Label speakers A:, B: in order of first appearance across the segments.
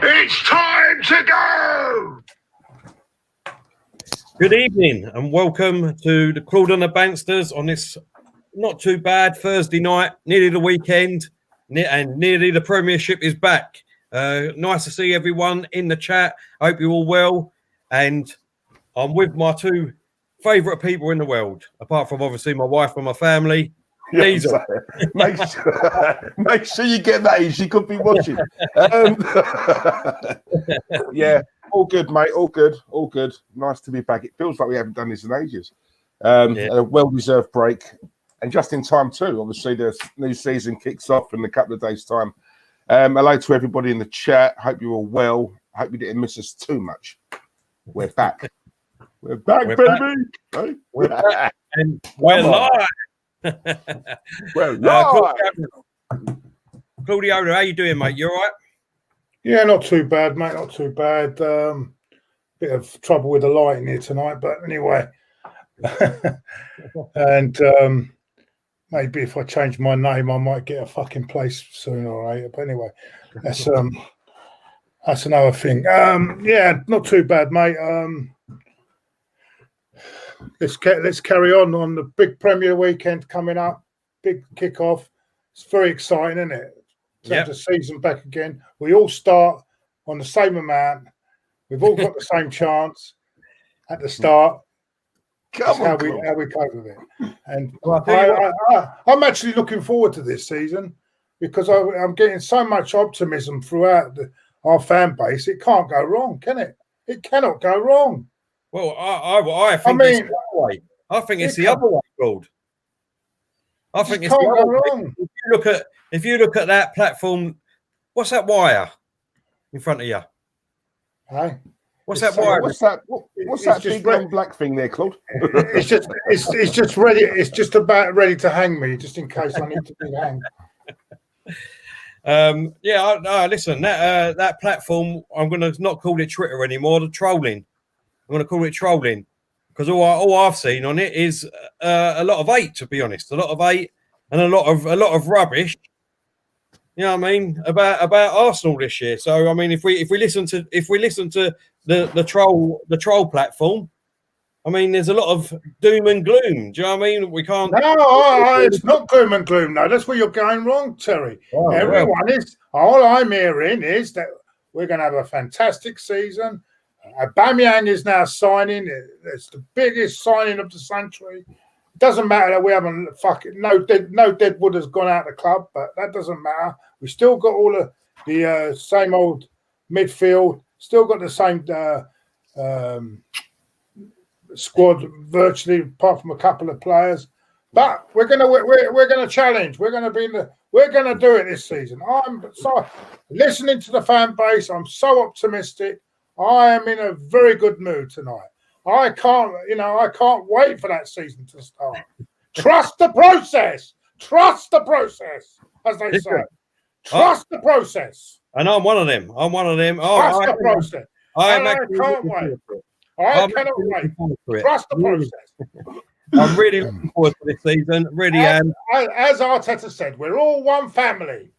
A: It's time to go!
B: Good evening and welcome to the Claude and the Banstas on this not too bad Thursday night, nearly the weekend, and nearly the Premiership is back. Nice to see everyone in the chat. I hope you're all well. And I'm with my two favourite people in the world, apart from obviously my wife and my family.
C: Make sure you get that in. She could be watching. Yeah, all good, mate. All good. Nice to be back. It feels like we haven't done this in ages. A well-deserved break, and just in time too. Obviously, the new season kicks off in a couple of days' time. Hello to everybody in the chat. Hope you're all well. Hope you didn't miss us too much. We're back. We're back, baby.
B: Hey? We're back. And we're live.
C: Well,
B: Claudio, how you doing, mate? You all right?
D: Yeah, not too bad, mate. Not too bad. Bit of trouble with the lighting here tonight, but anyway. And maybe if I change my name, I might get a fucking place sooner or later. But anyway, that's another thing. Yeah, not too bad, mate. Let's carry on the big Premier weekend coming up. Big kickoff. It's very exciting, isn't it? In terms of season back again. We all start on the same amount. We've all got the same chance at the start. How we cope with it. And I'm actually looking forward to this season because I'm getting so much optimism throughout our fan base. It can't go wrong, can it? It cannot go wrong.
B: Well, I think it's the other way. I think it's the other way, Claude. I think it's the other way. If you look at that platform, what's that wire in front of you?
D: Hey,
B: what's that wire?
C: What's that big long black thing there, Claude?
D: It's just ready. It's just about ready to hang me, just in case I need to be hanged.
B: Listen, that platform, I'm going to not call it Twitter anymore. The trolling. I'm going to call it trolling because all I've seen on it is a lot of hate, to be honest, a lot of hate and a lot of rubbish. You know what I mean about Arsenal this year. So I mean, if we listen to the troll platform, I mean, there's a lot of doom and gloom. Do you know what I mean? We can't.
D: No, it's not doom and gloom. No, that's where you're going wrong, Terry.
B: Oh,
D: Everyone is. All I'm hearing is that we're going to have a fantastic season. Aubameyang is now signing. It's the biggest signing of the century. It doesn't matter that we haven't no Deadwood has gone out of the club, but that doesn't matter. We still got all of the same old midfield. Still got the same squad virtually, apart from a couple of players. But we're gonna challenge. We're gonna do it this season. I'm so listening to the fan base. I'm so optimistic. I am in a very good mood tonight. I can't wait for that season to start. Trust the process. Trust the process, as they say. Trust the process.
B: And I'm one of them.
D: Trust the process. I can't wait. I cannot wait. Trust the process.
B: I'm really looking forward to this season. Really am.
D: As Arteta said, we're all one family.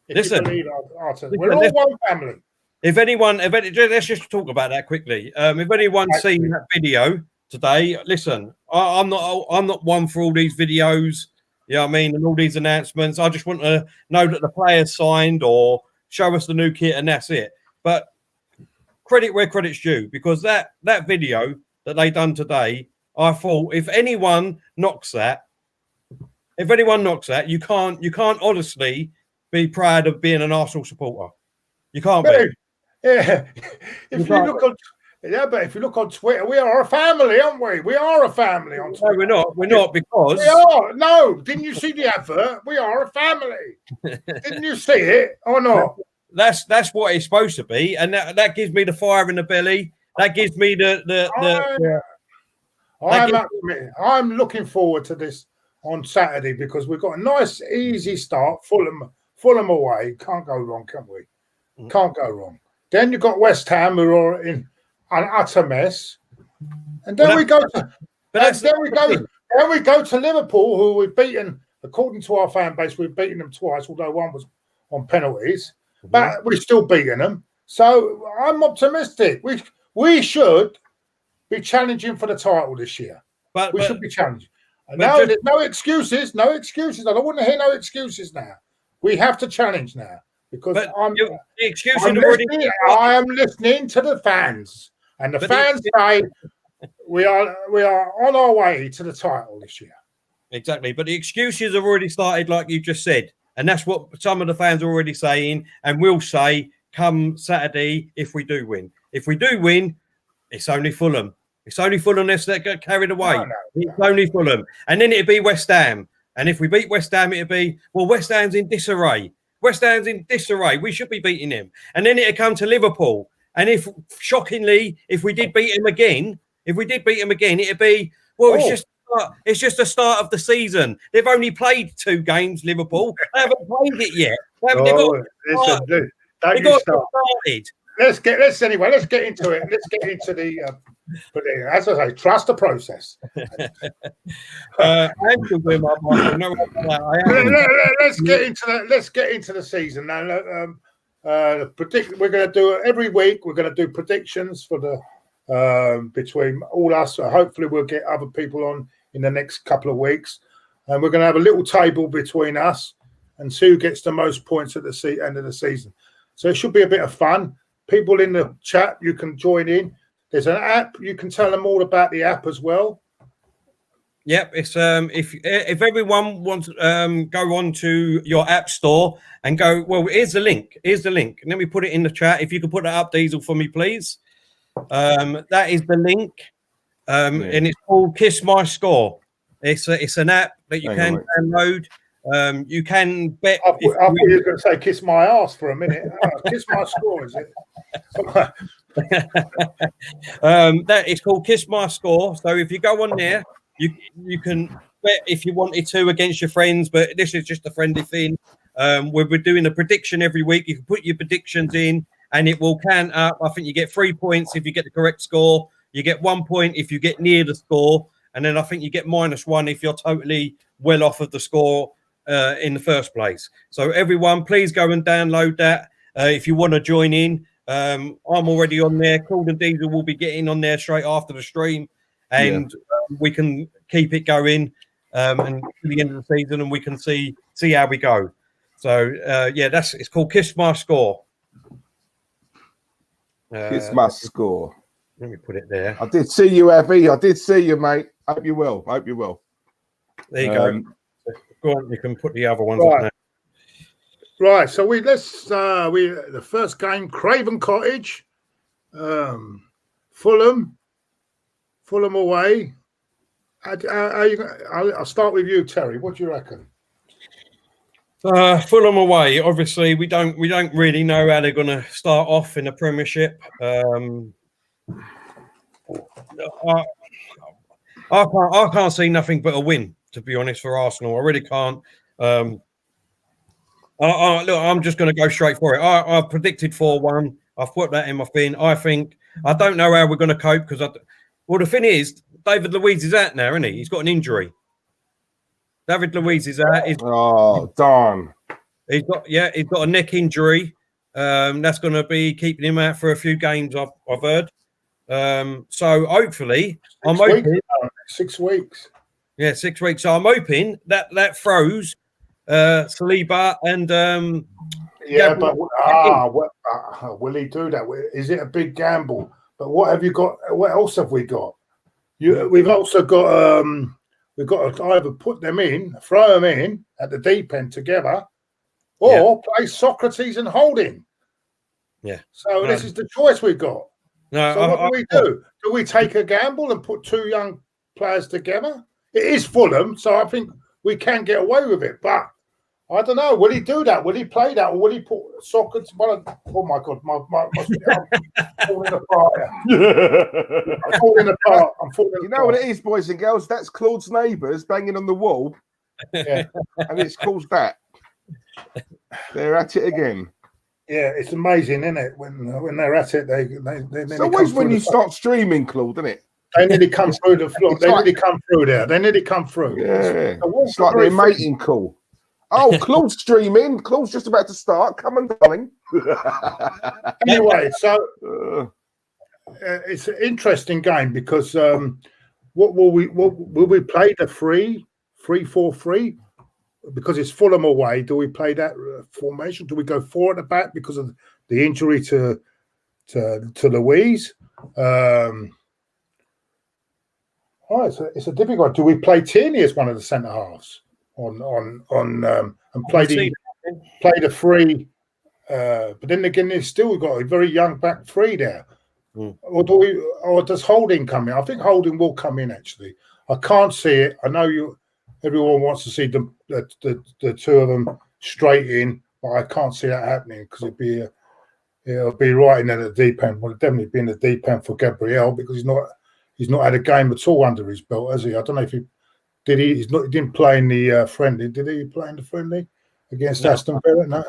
B: Listen,
D: Arteta, we're all one family.
B: Let's just talk about that quickly. If anyone's seen that video today, listen, I'm not one for all these videos, you know what I mean, and all these announcements. I just want to know that the players signed or show us the new kit, and that's it. But credit where credit's due, because that video that they done today, I thought if anyone knocks that, you can't honestly be proud of being an Arsenal supporter. You can't be.
D: Yeah, if you look on Twitter, we are a family, aren't we? We are a family on Twitter.
B: No, we're not because
D: we are. No, didn't you see the advert? We are a family. Didn't you see it or not?
B: That's what it's supposed to be, and that gives me the fire in the belly. That gives me
D: I'm looking forward to this on Saturday because we've got a nice, easy start. Fulham away. Can't go wrong, can we? Can't go wrong. Then you've got West Ham, who are in an utter mess. And then we go Then we go to Liverpool, who we've beaten, according to our fan base, we've beaten them twice, although one was on penalties, but we've still beaten them. So I'm optimistic. We should be challenging for the title this year.
B: But
D: we should be challenging. No, there's no excuses. No excuses. I don't want to hear no excuses now. We have to challenge now because I am listening to the fans, and the fans say we are on our way to the title this year.
B: Exactly, but the excuses have already started, like you just said, and that's what some of the fans are already saying, and will say come Saturday if we do win. If we do win, it's only Fulham. It's only Fulham that get carried away. No. It's only Fulham. And then it'd be West Ham. And if we beat West Ham, it'd be, well, West Ham's in disarray. West Ham's in disarray. We should be beating them. And then it'd come to Liverpool. And if, shockingly, if we did beat him again, it'd be, well, it's just the start of the season. They've only played 2 games, Liverpool. They haven't played it yet. They've got started.
D: Let's get into it. Let's get into the. But as I say, trust the process. Let's get into the season now. We're going to do every week. We're going to do predictions for the between all us. Hopefully, we'll get other people on in the next couple of weeks, and we're going to have a little table between us and see who gets the most points at the end of the season. So it should be a bit of fun. People in the chat, you can join in. There's an app. You can tell them all about the app as well.
B: Yep, it's if everyone wants go on to your app store and go, well, here's the link. And let me put it in the chat. If you could put that up, Diesel, for me, please. That is the link. And it's called Kiss My Score. It's an app that you can download. You can bet.
D: I thought you were going to say "kiss my ass" for a minute. Kiss my score, is it?
B: That is called Kiss My Score. So if you go on there, you can bet if you wanted to against your friends, but this is just a friendly thing. We're doing a prediction every week. You can put your predictions in, and it will count up. I think you get 3 points if you get the correct score. You get 1 point if you get near the score, and then I think you get -1 if you're totally well off of the score in the first place. So everyone, please go and download that if you want to join in. I'm already on there. Claude and Diesel will be getting on there straight after the stream, and we can keep it going and to the end of the season, and we can see how we go. So it's called Kiss My Score.
C: Kiss My Score.
B: Let me put it there.
C: I did see you, Evie. I did see you, mate. Hope you will.
B: There you go. Go on, you can put the other ones
D: right.
B: on there.
D: Right, so the first game, Craven Cottage, Fulham away. I'll start with you, Terry. What do you reckon?
B: Fulham away. Obviously, we don't really know how they're going to start off in the Premiership. I can't see nothing but a win, to be honest, for Arsenal. I really can't. Look, I'm just going to go straight for it. I've predicted 4-1. I've put that in my thing. I don't know how we're going to cope because the thing is, David Luiz is out now, isn't he? He's got an injury. David Luiz is out.
C: Darn.
B: He's got a neck injury. That's going to be keeping him out for a few games, I've heard. So hopefully, I'm hoping
D: 6 weeks.
B: Yeah, 6 weeks. So I'm hoping that throws Saliba and
D: but will he do that? Is it a big gamble? But what have you got? What else have we got? We've also got we've got to either put them in, throw them in at the deep end together, or play Socrates and Holding.
B: Yeah.
D: So this is the choice we've got.
B: No.
D: So what do we do? Do we take a gamble and put 2 young players together? It is Fulham, so I think we can get away with it. But I don't know. Will he do that? Will he play that? Or will he put Socrates? Oh my God, I'm falling apart. I'm falling apart.
C: You know what it is, boys and girls? That's Claude's neighbours banging on the wall.
D: Yeah.
C: And it's caused that. They're at it again.
D: Yeah, it's amazing, isn't it? When they're at it, they
C: it's always when you start streaming, Claude, isn't it?
D: They nearly come through the floor. They nearly come through there. They nearly come through.
C: Yeah, it's like their mating call. Oh, Claude's streaming. Claude's just about to start. Come on, darling.
D: Anyway, so it's an interesting game because what will we play the 3-4-3 because it's Fulham away? Do we play that formation? Do we go 4 at the back because of the injury to Louise? It's a difficult one. Do we play Tierney as one of the centre halves and play the 3? But then again, we've still got a very young back 3 there. Or does Holding come in? I think Holding will come in. Actually, I can't see it. I know everyone wants to see the two of them straight in, but I can't see that happening because it'll be right in the deep end. Well, it'll definitely be in the deep end for Gabriel because he's not had a game at all under his belt, has he? I don't know if he did. He didn't play in the friendly. Did he play in the friendly against Aston Villa?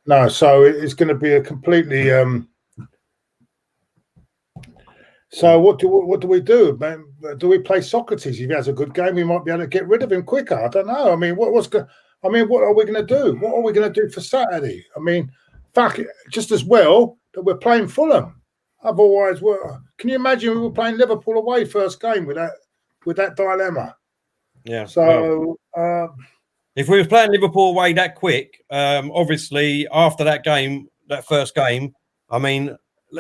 D: No. So it's going to be a completely. So what do we do? Do we play Socrates? If he has a good game, we might be able to get rid of him quicker. I don't know. I mean, what are we going to do? What are we going to do for Saturday? I mean, fuck it, just as well that we're playing Fulham. Otherwise, can you imagine we were playing Liverpool away first game with that dilemma? Yeah. So
B: if we were playing Liverpool away that quick, obviously after that first game, I mean,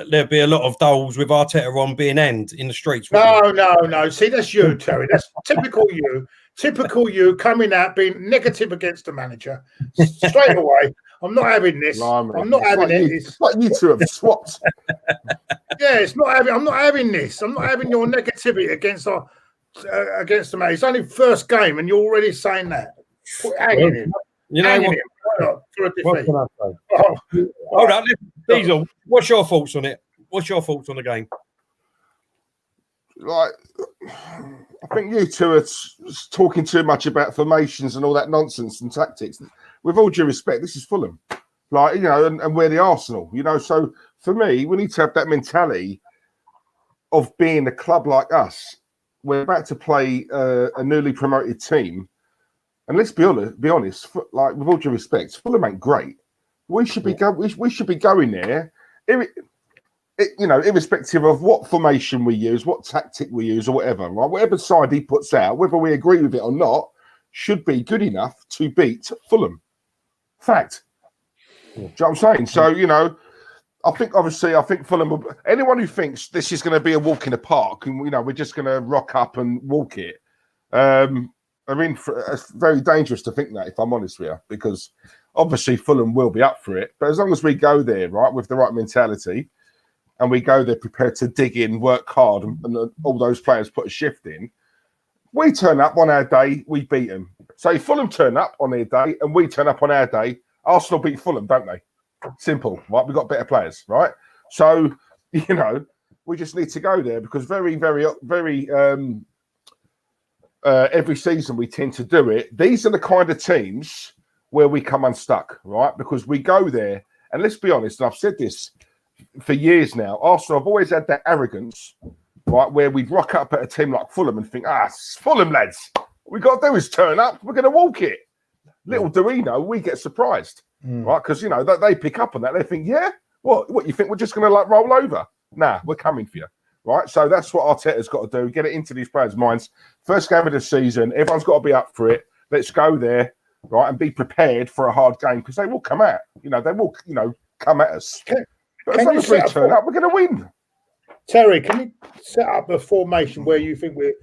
B: there'd be a lot of dolls with Arteta on being end in the streets.
D: No. See, that's you, Terry. That's typical you. Typical you coming out being negative against the manager straight away. I'm not having this. I'm not having it.
C: It's like you two have swapped.
D: Yeah, I'm not having this. I'm not having your negativity against the man. It's only first game, and you're already saying that. Hanging him.
B: You know what can I say? Hold on, Diesel. What's your thoughts on it? What's your thoughts on the game?
C: Like, I think you two are talking too much about formations and all that nonsense and tactics. With all due respect, this is Fulham, like, you know, and we're the Arsenal, you know. So for me, we need to have that mentality of being a club like us. We're about to play a newly promoted team, and let's be honest. Like, with all due respect, Fulham ain't great. We should be going there, irrespective of what formation we use, what tactic we use, or whatever. Right, whatever side he puts out, whether we agree with it or not, should be good enough to beat Fulham. Fact. Do you know what I'm saying? So, you know, I think Fulham will, anyone who thinks this is going to be a walk in the park and, you know, we're just going to rock up and walk it, I mean, it's very dangerous to think that, if I'm honest with you, because obviously Fulham will be up for it. But as long as we go there, right, with the right mentality, and we go there prepared to dig in, work hard, and all those players put a shift in, we turn up on our day, we beat them. So if Fulham turn up on their day and we turn up on our day, Arsenal beat Fulham, don't they? Simple, right? We've got better players, right? So, you know, we just need to go there because very, very, very, every season we tend to do it. These are the kind of teams where we come unstuck, right? Because we go there, and let's be honest, and I've said this for years now, Arsenal have always had that arrogance, right, where we'd rock up at a team like Fulham and think, it's Fulham, lads. What we got to do is turn up. We're going to walk it. Little do we know, we get surprised, right? Because, you know, they pick up on that. They think, what you think we're just going to, like, roll over? Nah, we're coming for you, right? So that's what Arteta's got to do, get it into these players' minds. First game of the season, everyone's got to be up for it. Let's go there, right, and be prepared for a hard game because they will come out. You know, they will, you know, come at us. But as long as we turn up, we're going to win.
D: Terry, can you set up a formation where you think we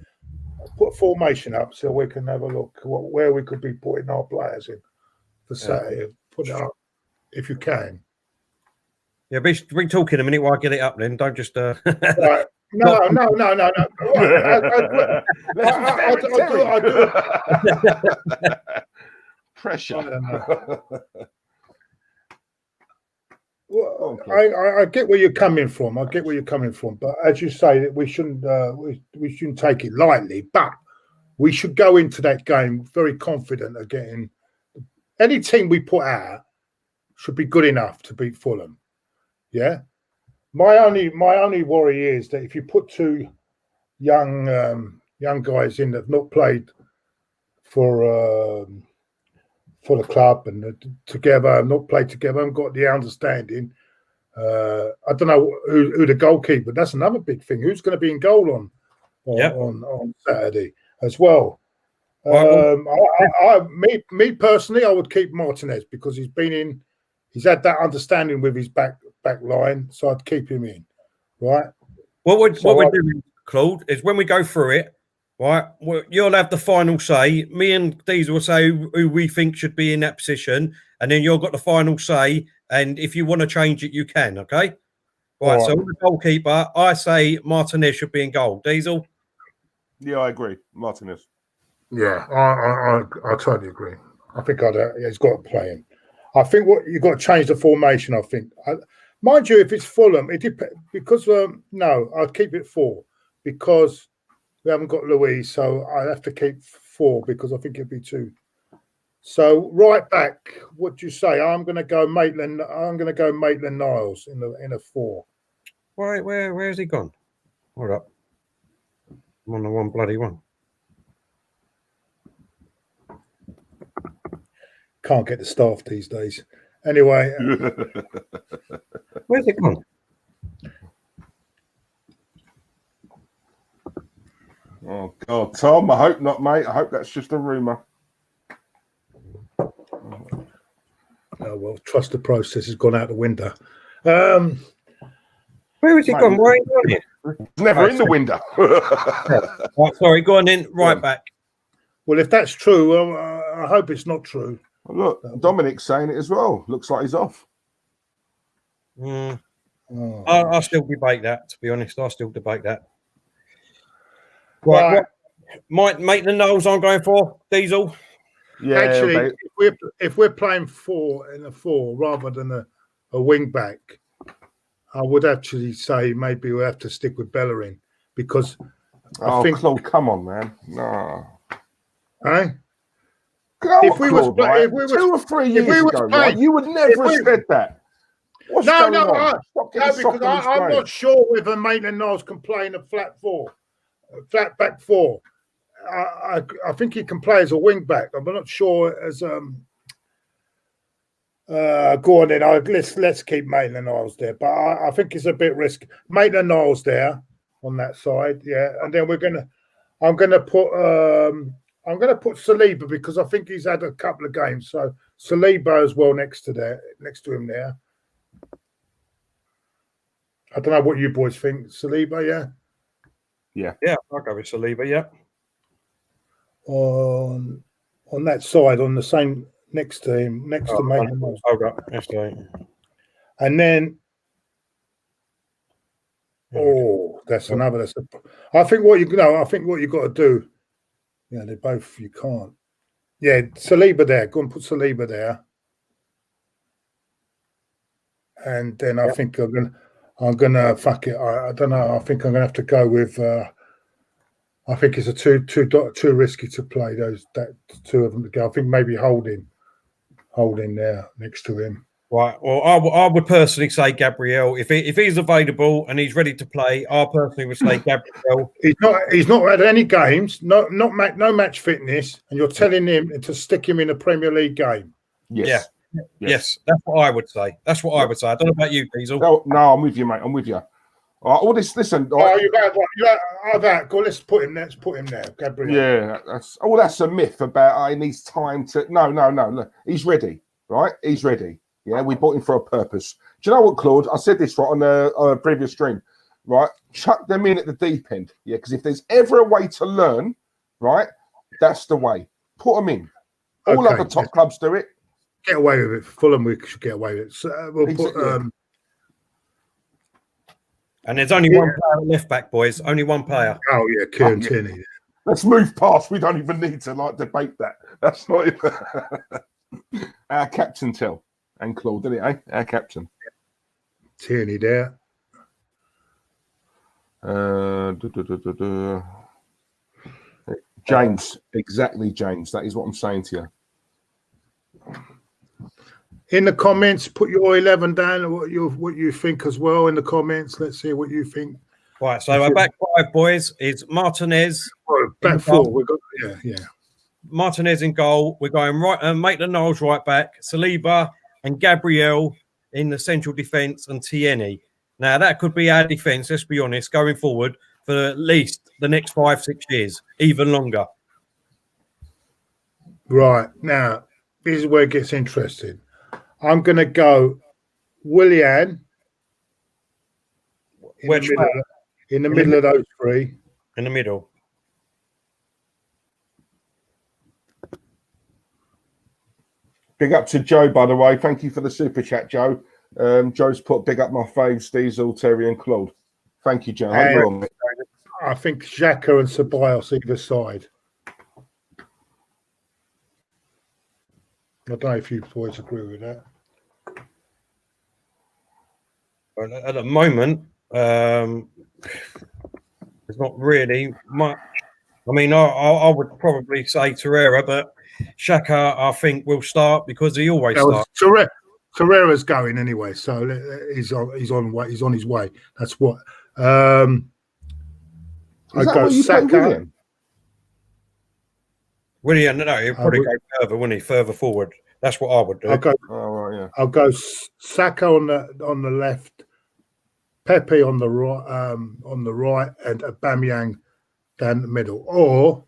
D: put a formation up so we can have a look where we could be putting our players in for Saturday? Put it up if you can.
B: Yeah, be talking a minute while I get it up. Then don't just.
D: Right. No. I do.
C: Pressure.
D: Well, I get where you're coming from. But as you say, that we shouldn't take it lightly. But we should go into that game very confident of getting any team we put out should be good enough to beat Fulham. Yeah. My only worry is that if you put two young guys in that have not played for the club and not played together, and got the understanding. I don't know who the goalkeeper. That's another big thing. Who's going to be in goal on Saturday as well? Me personally, I would keep Martinez because he's had that understanding with his back line, so I'd keep him in. Right.
B: What we're doing, Claude, is when we go through it, right, you'll have the final say. Me and Diesel will say who we think should be in that position, and then you've got the final say. And if you want to change it, you can, okay? Right, so the goalkeeper, I say Martinez should be in goal. Diesel?
C: Yeah, I agree. Martinez.
D: Yeah, I totally agree. I think he's got to play him. I think you've got to change the formation, I think. Mind you, if it's Fulham, it depends because no, I'd keep it 4 because we haven't got Louise, so I'd have to keep 4 because I think it'd be 2. So right back, what do you say? I'm going to go Maitland. I'm going to go Maitland-Niles in a 4.
B: Where has he gone? Hold up, I'm on the one bloody one.
D: Can't get the staff these days. Anyway,
B: where's it gone?
C: Oh God, Tom! I hope not, mate. I hope that's just a rumor.
D: Oh, well, trust the process has gone out the window.
B: Where has he gone? Why ain't he on here?
C: It's never in the window.
B: Right, sorry, go on in. Right back.
D: Well, if that's true, I hope it's not true.
C: Look, Dominic's saying it as well. Looks like he's off.
B: I still debate that, to be honest. I still debate that. Right. Maitland-Niles I'm going for. Diesel.
C: Yeah,
D: actually, if we're playing 4 in a 4 rather than a wing back, I would actually say maybe we have to stick with Bellerin because I think.
C: Claude, come on, man. No.
D: Eh?
C: If we were 2 or 3 years ago, right, you would never have said that. What's going on?
D: Because I'm not sure whether Maitland-Niles can play in a flat back 4. I think he can play as a wing back. I'm not sure as go on then. Let's keep Maitland-Niles there, but I think it's a bit risky. Maitland-Niles there on that side, yeah, and then I'm gonna put Saliba because I think he's had a couple of games, so Saliba as well next to him there. I don't know what you boys think, Saliba,
B: yeah, I'll go with Saliba, yeah.
D: On that side, on the same next to him, to Maitland-Niles.
B: Hold up, that's right.
D: And then, that's another. I think what you got to do. Yeah, they both. You can't. Yeah, Saliba there. Go and put Saliba there. And then I think I'm gonna fuck it. I don't know. I think I'm gonna have to go with. I think it's too risky to play that 2 of them to go. I think maybe holding there next to him.
B: Right. Well, I would personally say Gabriel. If he's available and he's ready to play, I personally would say Gabriel.
D: He's not had any games, no match fitness, and you're telling him to stick him in a Premier League game.
C: Yes.
B: Yeah. Yes. That's what I would say. I don't know about you, Diesel.
C: No, I'm with you, mate. I'm with you. All right, all this. Listen.
D: That. Go. Let's put him there, Gabriel.
C: Yeah. That's a myth about he needs time to. No. Look, he's ready. Right. He's ready. Yeah, we bought him for a purpose. Do you know what, Claude? I said this right on a previous stream. Right, chuck them in at the deep end. Yeah, because if there's ever a way to learn, right, that's the way. Put them in. All other top clubs do it.
D: Get away with it. Fulham, we should get away with it. So we'll put.
B: And there's only one player at left back, boys. Only one player.
D: Oh yeah, Kieran Tierney.
C: Let's move past. We don't even need to debate that. That's not even our captain tell. And Claude, did it, eh? Our captain.
D: Tierney there.
C: James. Exactly, James. That is what I'm saying to you.
D: In the comments, put your 11 down and what you think as well in the comments. Let's see what you think.
B: Right, so our back five, boys, is Martinez.
D: Back four. We've got yeah.
B: Martinez in goal. We're going right, Maitland-Niles right back, Saliba and Gabriel in the central defence, and Tierney. Now that could be our defence. Let's be honest, going forward for at least the next 5-6 years, even longer.
D: Right now, this is where it gets interesting. I'm going to go Willian in the middle of those three.
B: In the middle.
C: Big up to Joe, by the way. Thank you for the super chat, Joe. Joe's put big up my faves, Diesel, Terry, and Claude. Thank you, Joe.
D: I think Xhaka and Ceballos either side. I don't know if you boys agree with that.
B: At the moment, there's not really much. I mean, I would probably say Torreira, but Xhaka, I think, will start because he always starts.
D: Torreira's going anyway, so he's on his way. That's what. I go Saka.
B: Willian, no, he'll probably go further, wouldn't he? Further forward. That's what I would do.
D: I'll go Saka on the left, Pepe on the right, and Aubameyang down the middle. Or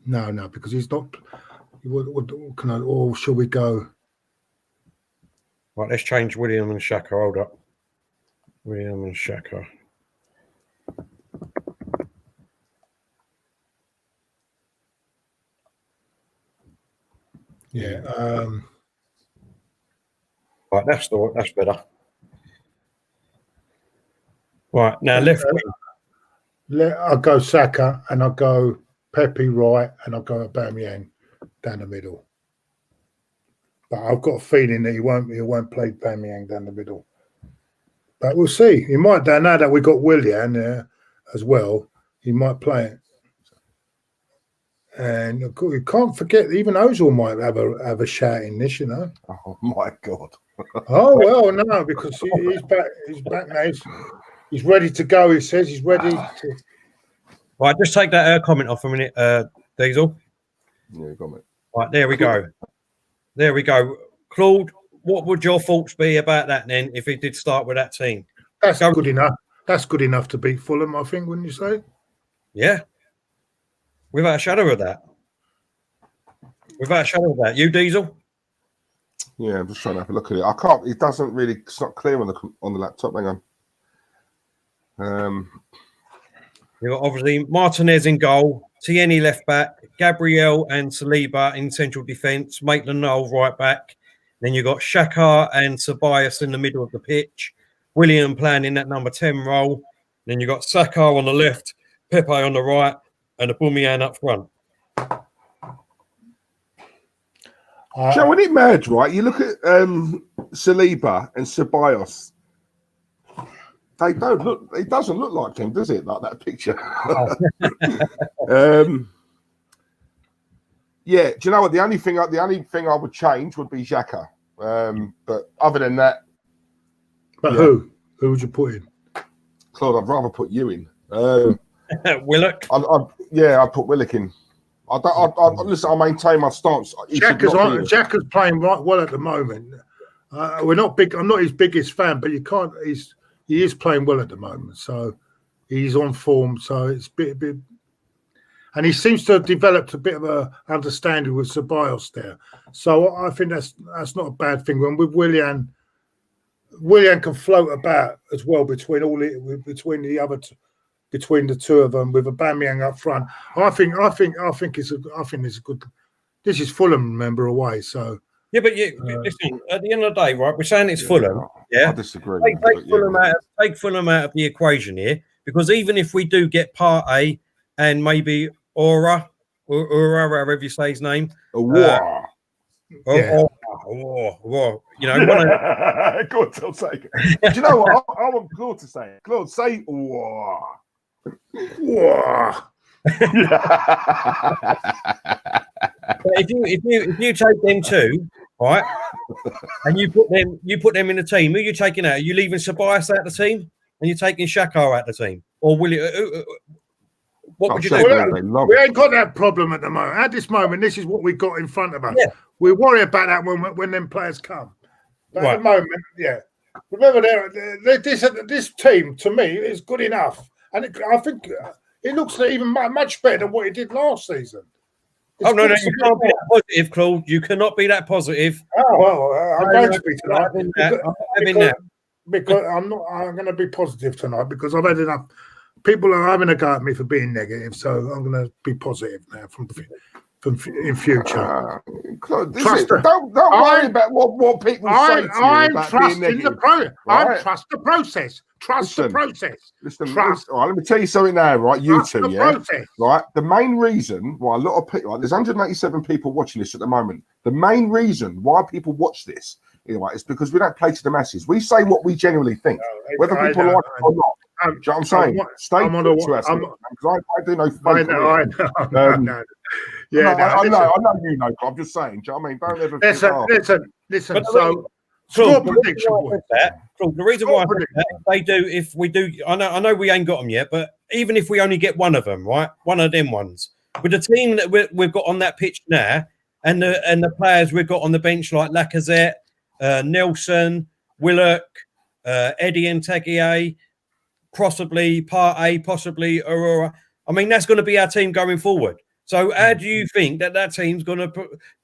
D: no, because he's not. What can I? Or shall we go?
B: Right, let's change William and Xhaka. Hold up, William and Xhaka.
D: Yeah.
B: Right, that's better. Right, now left wing.
D: I'll go Saka and I'll go Pepe right and I'll go Aubameyang down the middle. But I've got a feeling that he won't play Aubameyang down the middle. But we'll see. He might. Now that we've got Willian there as well, he might play it. And you can't forget, even Ozil might have a shout in this, you know.
C: Oh my God!
D: Oh well, no, because he's back. He's back now. He's ready to go. He says he's ready to.
B: Right, just take that comment off a minute, Diesel.
C: Yeah, you got it.
B: Right, there we go. There we go. Claude, what would your thoughts be about that then if he did start with that team?
D: That's good enough. That's good enough to beat Fulham, I think, wouldn't you say?
B: Yeah. Without a shadow of that. Without a shadow of that. You, Diesel?
C: Yeah, I'm just trying to have a look at it. I can't. It doesn't really. It's not clear on the laptop. Hang on.
B: You've got obviously Martinez in goal, Tierney left back, Gabriel and Saliba in central defence, Maitland-Niles right back. Then you've got Xhaka and Ceballos in the middle of the pitch, William playing in that number 10 role. Then you've got Saka on the left, Pepe on the right, and Aubameyang up front.
C: Joe, when it merged, right, you look at Saliba and Ceballos. They don't look. It doesn't look like him, does it? Like that picture. Yeah. Do you know what? The only thing I would change would be Xhaka. But other than that,
D: who would you put in?
C: Claude, I'd rather put you in.
B: Willock.
C: I'd put Willock in. Listen, I maintain my stance.
D: Xhaka's playing right well at the moment. We're not big. I'm not his biggest fan, but you can't. He is playing well at the moment, so he's on form. So it's a bit, and he seems to have developed a bit of a understanding with Ceballos there. So I think that's not a bad thing. When with Willian can float about as well between the two of them with Aubameyang up front. I think it's a good. This is Fulham, remember, away. So
B: yeah, but listen. At the end of the day, right? We're saying it's Fulham. Yeah,
C: I disagree.
B: Take Fulham out of the equation here, because even if we do get Partey and maybe Aura, however you say his name,
C: you
B: know,
C: Good, I'll take it. Do you know what? I want Claude to say it. Claude, say "Wah."
B: If you take them two, right? And you put them in the team. Who are you taking out? Are you leaving Tobias out the team, and you're taking Xhaka out the team, or will you? What would you do?
D: We ain't got that problem at the moment. At this moment, this is what we got in front of us.
B: Yeah.
D: We worry about that when them players come. But at the moment, yeah. Remember, this team to me is good enough, and I think it looks even much better than what it did last season.
B: No, you can't be that positive, Claude. You cannot be that positive.
D: Oh well, I'm going to be tonight because I'm not. I'm going to be positive tonight because I've had enough. People are having a go at me for being negative, so I'm going to be positive now from in future.
C: Don't worry about what people say to you about being negative.
D: I trust the process. Trust the process.
C: Listen, all right, let me tell you something now, right? You two, yeah?
D: Process.
C: Right? The main reason why a lot of people, there's 187 people watching this at the moment. The main reason why people watch this, right, is because we don't play to the masses. We say what we genuinely think, whether people like it or not. Do you know what I'm saying? Stay true to us, because I do know. I know. Yeah, I know you know. But I'm just saying. Do you know what I mean? Don't ever.
D: Listen. So, score prediction.
B: The reason why they do, if we do, I know we ain't got them yet, but even if we only get one of them, right, one of them ones, with the team that we've got on that pitch now, and the players we've got on the bench like Lacazette, Nelson, Willock, Eddie Ntagié, possibly Partey, possibly Aurora. I mean, that's going to be our team going forward. So how do you think that team's going to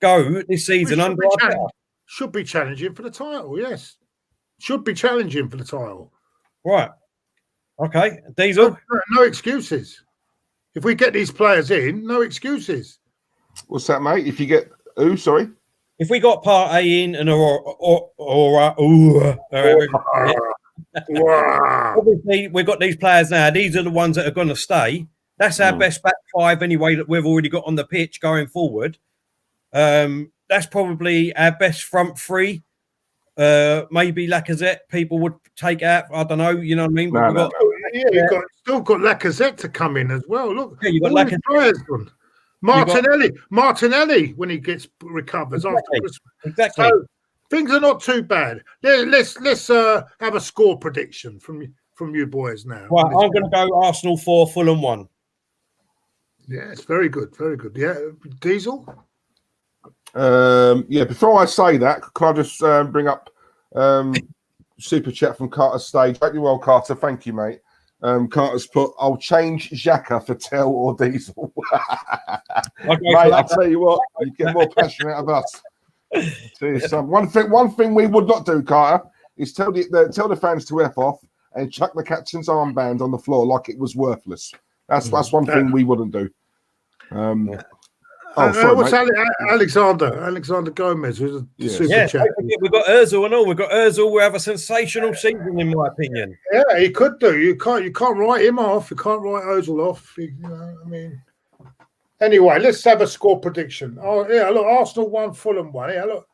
B: go this season under our power?
D: Should be challenging for the title, yes. Should be challenging for the title.
B: Right. Okay. Diesel?
D: No excuses. If we get these players in, no excuses.
C: What's that, mate? If you get who, sorry?
B: If we got Partey in and obviously we've got these players now. These are the ones that are going to stay. That's our best back five anyway that we've already got on the pitch going forward. That's probably our best front three. Maybe Lacazette people would take out. I don't know. You know what I mean? But
D: you've still got Lacazette to come in as well. Look,
B: you got Lacazette.
D: Martinelli when he recovers after Christmas.
B: Exactly.
D: So things are not too bad. Let's have a score prediction from you boys now.
B: Right, I'm going to go Arsenal 4, Fulham 1.
D: Yeah, it's very good, very good. Yeah, Diesel.
C: Before I say that, can I just bring up super chat from Carter Stage? Hope you're well, Carter. Thank you, mate. Carter's put, I'll change Xhaka for Tell or Diesel. Mate, I'll tell you what, you get more passionate out of us. One thing we would not do, Carter, is tell the fans to F off and chuck the captain's armband on the floor like it was worthless. That's one thing we wouldn't do.
D: What's Alexander Gomez? Who's a super chat.
B: We've got Ozil and all. We've got Ozil. We have a sensational season, in my opinion.
D: Yeah, he could do. You can't write him off. You can't write Ozil off. Anyway, let's have a score prediction. Oh yeah, look, Arsenal 1, Fulham 1. Yeah, look,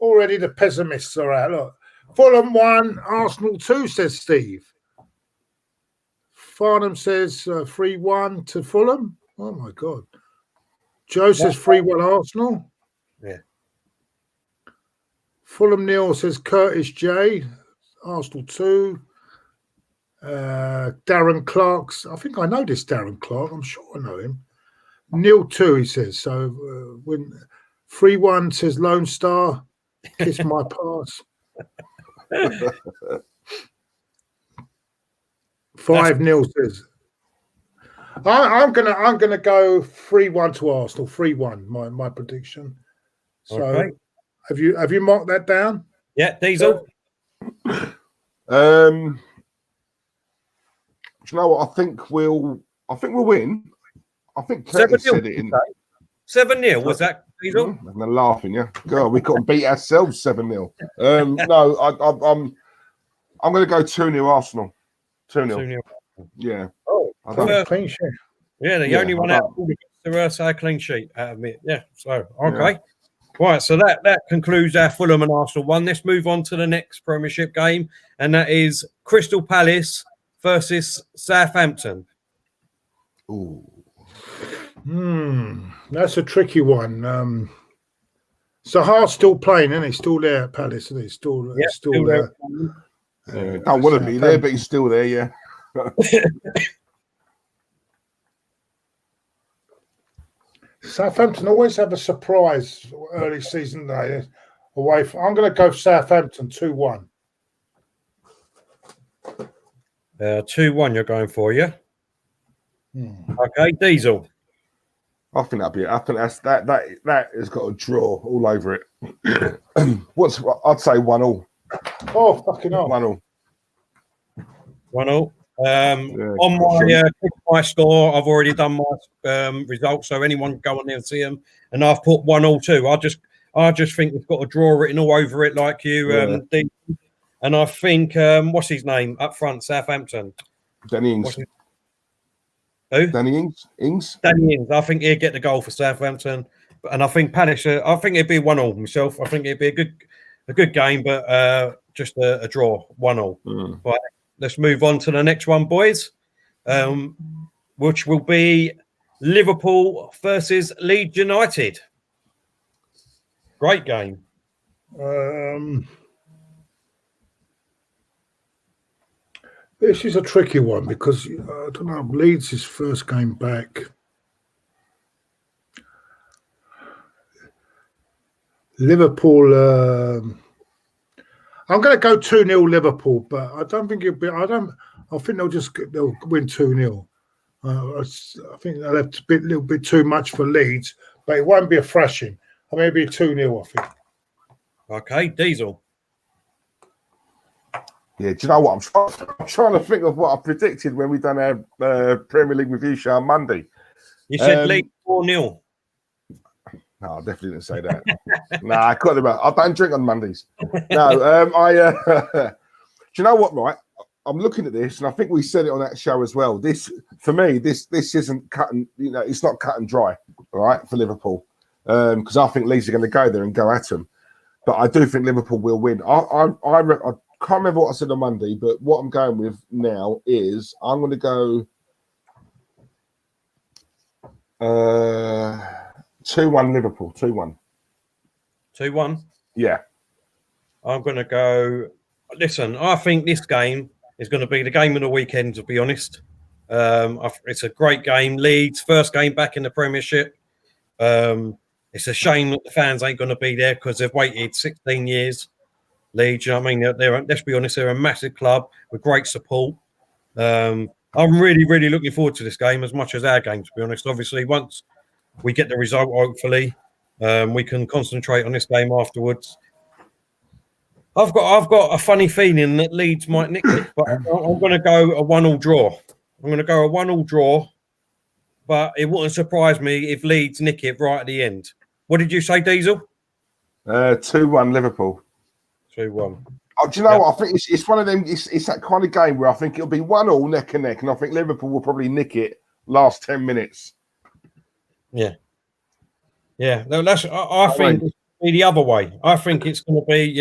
D: already the pessimists are out. Look, Fulham 1, Arsenal 2, says Steve. Farnham says 3-1 to Fulham. Oh my God. Joe says 3-1 Arsenal.
B: Yeah.
D: Fulham Neil says Curtis J. Arsenal 2. Darren Clark's. I think I know this Darren Clark. I'm sure I know him. Neil 2, he says. So when 3-1 says Lone Star. Kiss my pass. 5-0 says. I'm gonna go 3-1 to Arsenal. 3-1, my prediction. So okay. Have you marked that down?
B: Yeah, Diesel.
C: Do you know what? I think we'll win. I think Curtis said it in
B: 7-0. Was that Diesel?
C: And they're laughing, yeah. God, we couldn't beat ourselves 7-0. No, I'm going to go 2-0 Arsenal. 2-0. Yeah.
D: Oh, clean sheet.
B: Yeah, the only one out to say a clean sheet out of it. Yeah. So okay. Yeah. Right, so that concludes our Fulham and Arsenal one. Let's move on to the next Premiership game, and that is Crystal Palace versus Southampton.
C: Ooh.
D: That's a tricky one. Zaha's still playing, isn't he? Still there at Palace, isn't he? Still there.
C: Don't want to be there, but he's still there, yeah.
D: Southampton always have a surprise early season day away from. I'm going to go Southampton 2-1.
B: 2-1 you're going for, yeah? Okay, Diesel.
C: I think that'd be. I think that has got a draw all over it. I'd say 1-1.
D: Oh, fucking hell.
C: 1-1.
B: 1-0. On my score, I've already done my results, so anyone can go on there and see them. And I've put 1-0 too. I just think we've got a draw written all over it, like you, Dean. And I think what's his name up front, Southampton?
C: Danny Ings.
B: Who?
C: Danny Ings.
B: Danny Ings. I think he'd get the goal for Southampton, and I think Palace. I think it'd be 1-0 myself. I think it'd be a good game, but just a draw, 1-0. Right. Let's move on to the next one, boys, which will be Liverpool versus Leeds United. Great game.
D: This is a tricky one because, I don't know, Leeds' first game back. Liverpool... I'm going to go 2-0 Liverpool, but I don't think it'll be... I think they'll win 2-0. I think they'll have a little bit too much for Leeds, but it won't be a thrashing. I mean, it'll be 2-0, I think.
B: Okay, Diesel.
C: Yeah, do you know what? I'm trying to think of what I predicted when we done our Premier League review show on Monday.
B: You said Leeds 4-0.
C: No, I definitely didn't say that. I couldn't about. I don't drink on Mondays. No, do you know what? Right, I'm looking at this, and I think we said it on that show as well. This, for me, this isn't cut and it's not cut and dry, all right, for Liverpool, because I think Leeds are going to go there and go at them. But I do think Liverpool will win. I can't remember what I said on Monday, but what I'm going with now is I'm going to go 2-1 Liverpool. 2-1.
B: 2-1?
C: Yeah.
B: I'm going to go... Listen, I think this game is going to be the game of the weekend, to be honest. It's a great game. Leeds, first game back in the Premiership. It's a shame that the fans ain't going to be there because they've waited 16 years. Leeds, you know what I mean? Let's be honest, they're a massive club with great support. I'm really, really looking forward to this game as much as our game, to be honest. Obviously, once we get the result, hopefully, we can concentrate on this game afterwards. I've got a funny feeling that Leeds might nick it, but I'm going to go a 1-1 draw. I'm going to go a 1-1 draw, but it wouldn't surprise me if Leeds nick it right at the end. What did you say, Diesel?
C: 2-1 Liverpool.
B: 2-1.
C: Oh, do you know what? I think it's one of them. It's that kind of game where I think it'll be 1-1 neck and neck, and I think Liverpool will probably nick it last 10 minutes.
B: Yeah. No, I think it'll be the other way. I think it's going to be,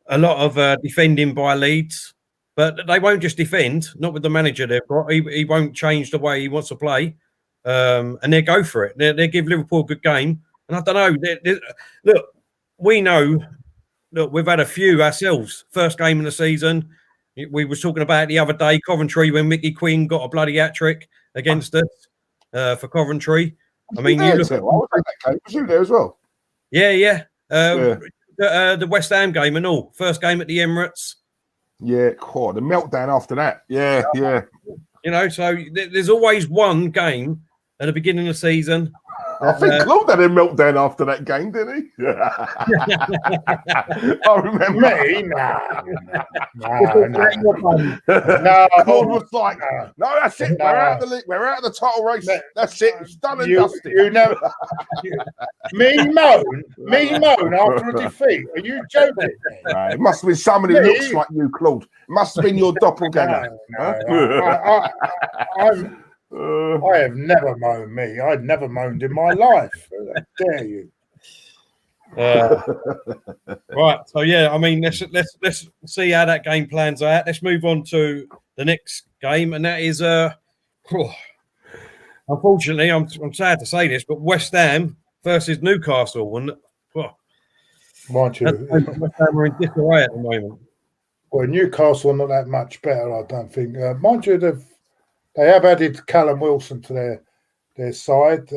B: a lot of defending by Leeds, but they won't just defend. Not with the manager they've got. He won't change the way he wants to play, and they'll go for it. They give Liverpool a good game, and I don't know. Look, we know. Look, we've had a few ourselves. First game of the season, we were talking about it the other day, Coventry, when Mickey Quinn got a bloody hat-trick against us for Coventry. I mean, you look.
C: Was you there as well?
B: Yeah. The West Ham game and all. First game at the Emirates.
C: Yeah, cool. The meltdown after that. Yeah.
B: So there's always one game at the beginning of the season.
C: I think Claude had a meltdown after that game, didn't he? I remember.
D: Me? No.
C: Claude was like, no, that's it. We're out of the league. We're out of the title race. That's it. It's done and dusted.
D: You never. Me moan after a defeat. Are you joking?
C: It must have been somebody who looks like you, Claude. It must have been your doppelganger.
D: I have never moaned me. I'd never moaned in my life. How dare you?
B: Right. So yeah, I mean, let's see how that game plans out. Let's move on to the next game, and that is unfortunately, I'm sad to say this, but West Ham versus Newcastle, and
D: Mind you,
B: West Ham are in disarray at the moment.
D: well, Newcastle are not that much better, I don't think. Mind you, they have added Callum Wilson to their side.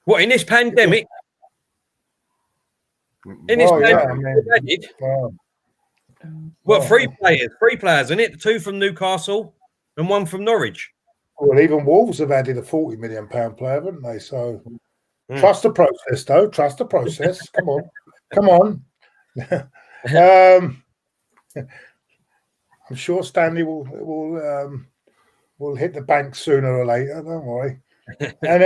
B: What, in this pandemic? In this pandemic, three players, isn't it? 2 from Newcastle and 1 from Norwich.
D: Well, even Wolves have added a £40 million player, haven't they? So trust the process, though. Trust the process. Come on. I'm sure Stanley will hit the bank sooner or later. Don't worry. And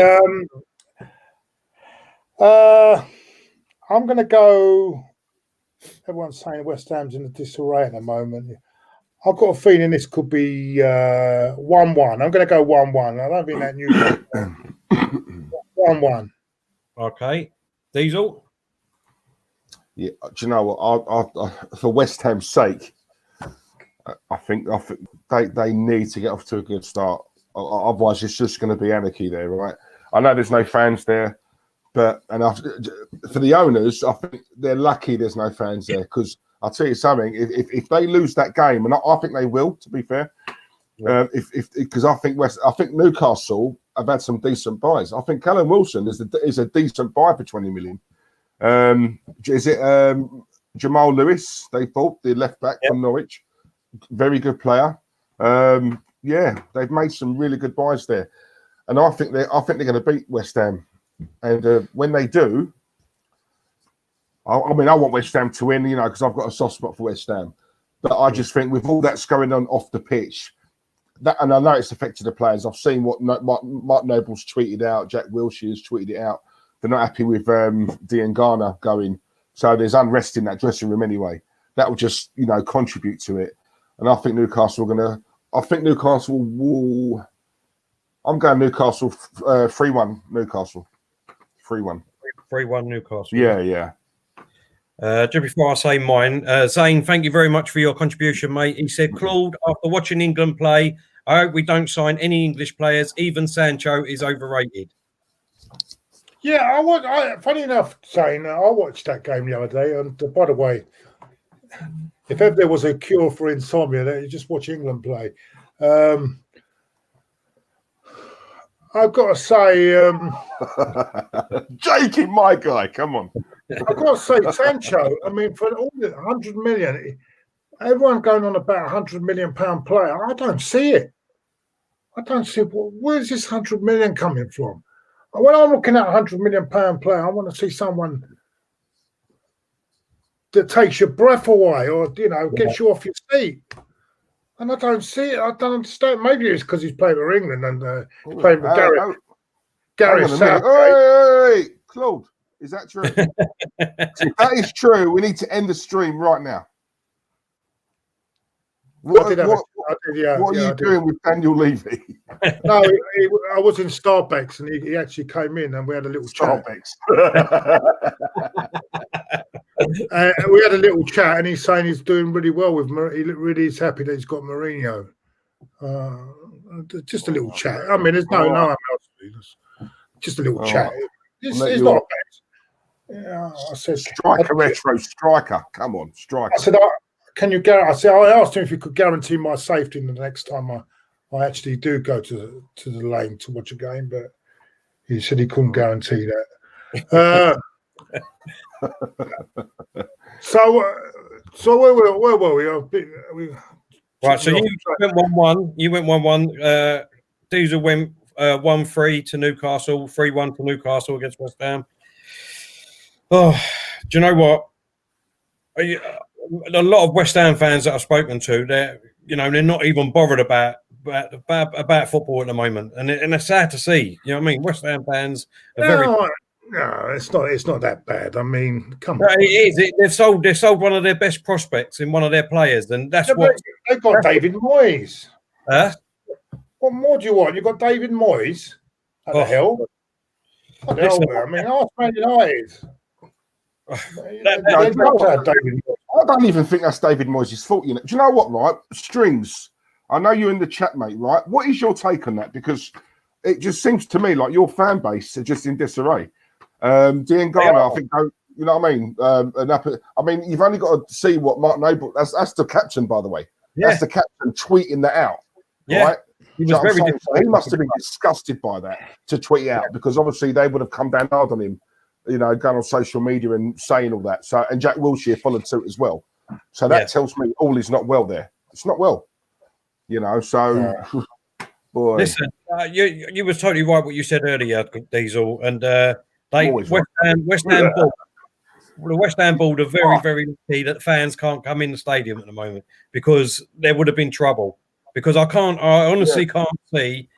D: I'm going to go. Everyone's saying West Ham's in a disarray at the moment. I've got a feeling this could be 1-1. I'm going to go 1-1. I don't think that new 1-1.
B: Okay, Diesel.
C: Yeah, do you know what? I for West Ham's sake, I think they need to get off to a good start. Otherwise, it's just going to be anarchy there, right? I know there's no fans there, but for the owners, I think they're lucky there's no fans there, because I'll tell you something. If they lose that game, and I think they will, to be fair, because I think Newcastle have had some decent buys. I think Callum Wilson is a decent buy for 20 million. Is it Jamal Lewis? They bought the left back from Norwich, very good player. Yeah, they've made some really good buys there, and I think they're going to beat West Ham. And when they do, I mean, I want West Ham to win, because I've got a soft spot for West Ham. But I just think with all that's going on off the pitch, and I know it's affected the players. I've seen what Mark Noble's tweeted out, Jack Wilshere's tweeted it out. They're not happy with Dean Garner going. So there's unrest in that dressing room anyway. That will just, contribute to it. And I think Newcastle will. I'm going Newcastle 3-1 Newcastle. 3-1.
B: 3-1 Newcastle.
C: Yeah.
B: Just before I say mine, Zane, thank you very much for your contribution, mate. He said, Claude, after watching England play, I hope we don't sign any English players. Even Sancho is overrated.
D: Yeah, funny enough, Zane, I watched that game the other day. And by the way, if ever there was a cure for insomnia, you just watch England play. I've got to say,
C: Jakey, my guy, come on.
D: I've got to say, Sancho. I mean, for all the 100 million, everyone going on about £100 million player. I don't see it. I don't see where's this 100 million coming from. When I'm looking at £100 million player, I want to see someone that takes your breath away, or gets you off your seat. And I don't see it. I don't understand. Maybe it's because he's played for England and played with Gary Southgate.
C: Hey, Claude, is that true? If that is true, we need to end the stream right now. What are you doing with Daniel Levy?
D: No, I was in Starbucks and he actually came in and we had a little chat. We had a little chat and he's saying he's doing really well with he really is happy that he's got Mourinho. Just a little chat. I mean, there's no else to do. Just a little chat. It's not bad. Yeah, I said
C: striker. Come on, striker.
D: I said, can you guarantee? I asked him if he could guarantee my safety the next time I actually do go to the lane to watch a game, but he said he couldn't guarantee that. So where were we?
B: Right, so you went 1-1. You went 1-1. Diesel went 1-3 to Newcastle, 3-1 to Newcastle against West Ham. Oh, do you know what? A lot of West Ham fans that I've spoken to, they're not even bothered about football at the moment, and it's sad to see. You know what I mean? West Ham fans are very.
D: No, it's not that bad. I mean, come on.
B: It is. They've sold one of their best prospects in one of their players, and that's what
D: they've got. David Moyes.
B: Huh?
D: What more do you want? You've got David Moyes. What the hell? What the hell? I mean, ask Man United.
C: I don't even think that's David Moyes' fault. Do you know what, right? Strings. I know you're in the chat, mate, right? What is your take on that? Because it just seems to me like your fan base are just in disarray. Dean Garner, I think, You know what I mean? I mean, you've only got to see what Mark Noble. That's the captain, by the way.
B: Yeah.
C: That's the captain tweeting that out.
B: Yeah.
C: Right?
B: He was very
C: he must have been disgusted by that to tweet it out because obviously they would have come down hard on him, you know, going on social media and saying all that. So, and Jack Wilshere followed suit as well. So that tells me all is not well there. It's not well, you know. So, boy,
B: listen, you was totally right what you said earlier, Diesel, and West Ham board. The West Ham board are very, very lucky that fans can't come in the stadium at the moment because there would have been trouble. Because I honestly can't see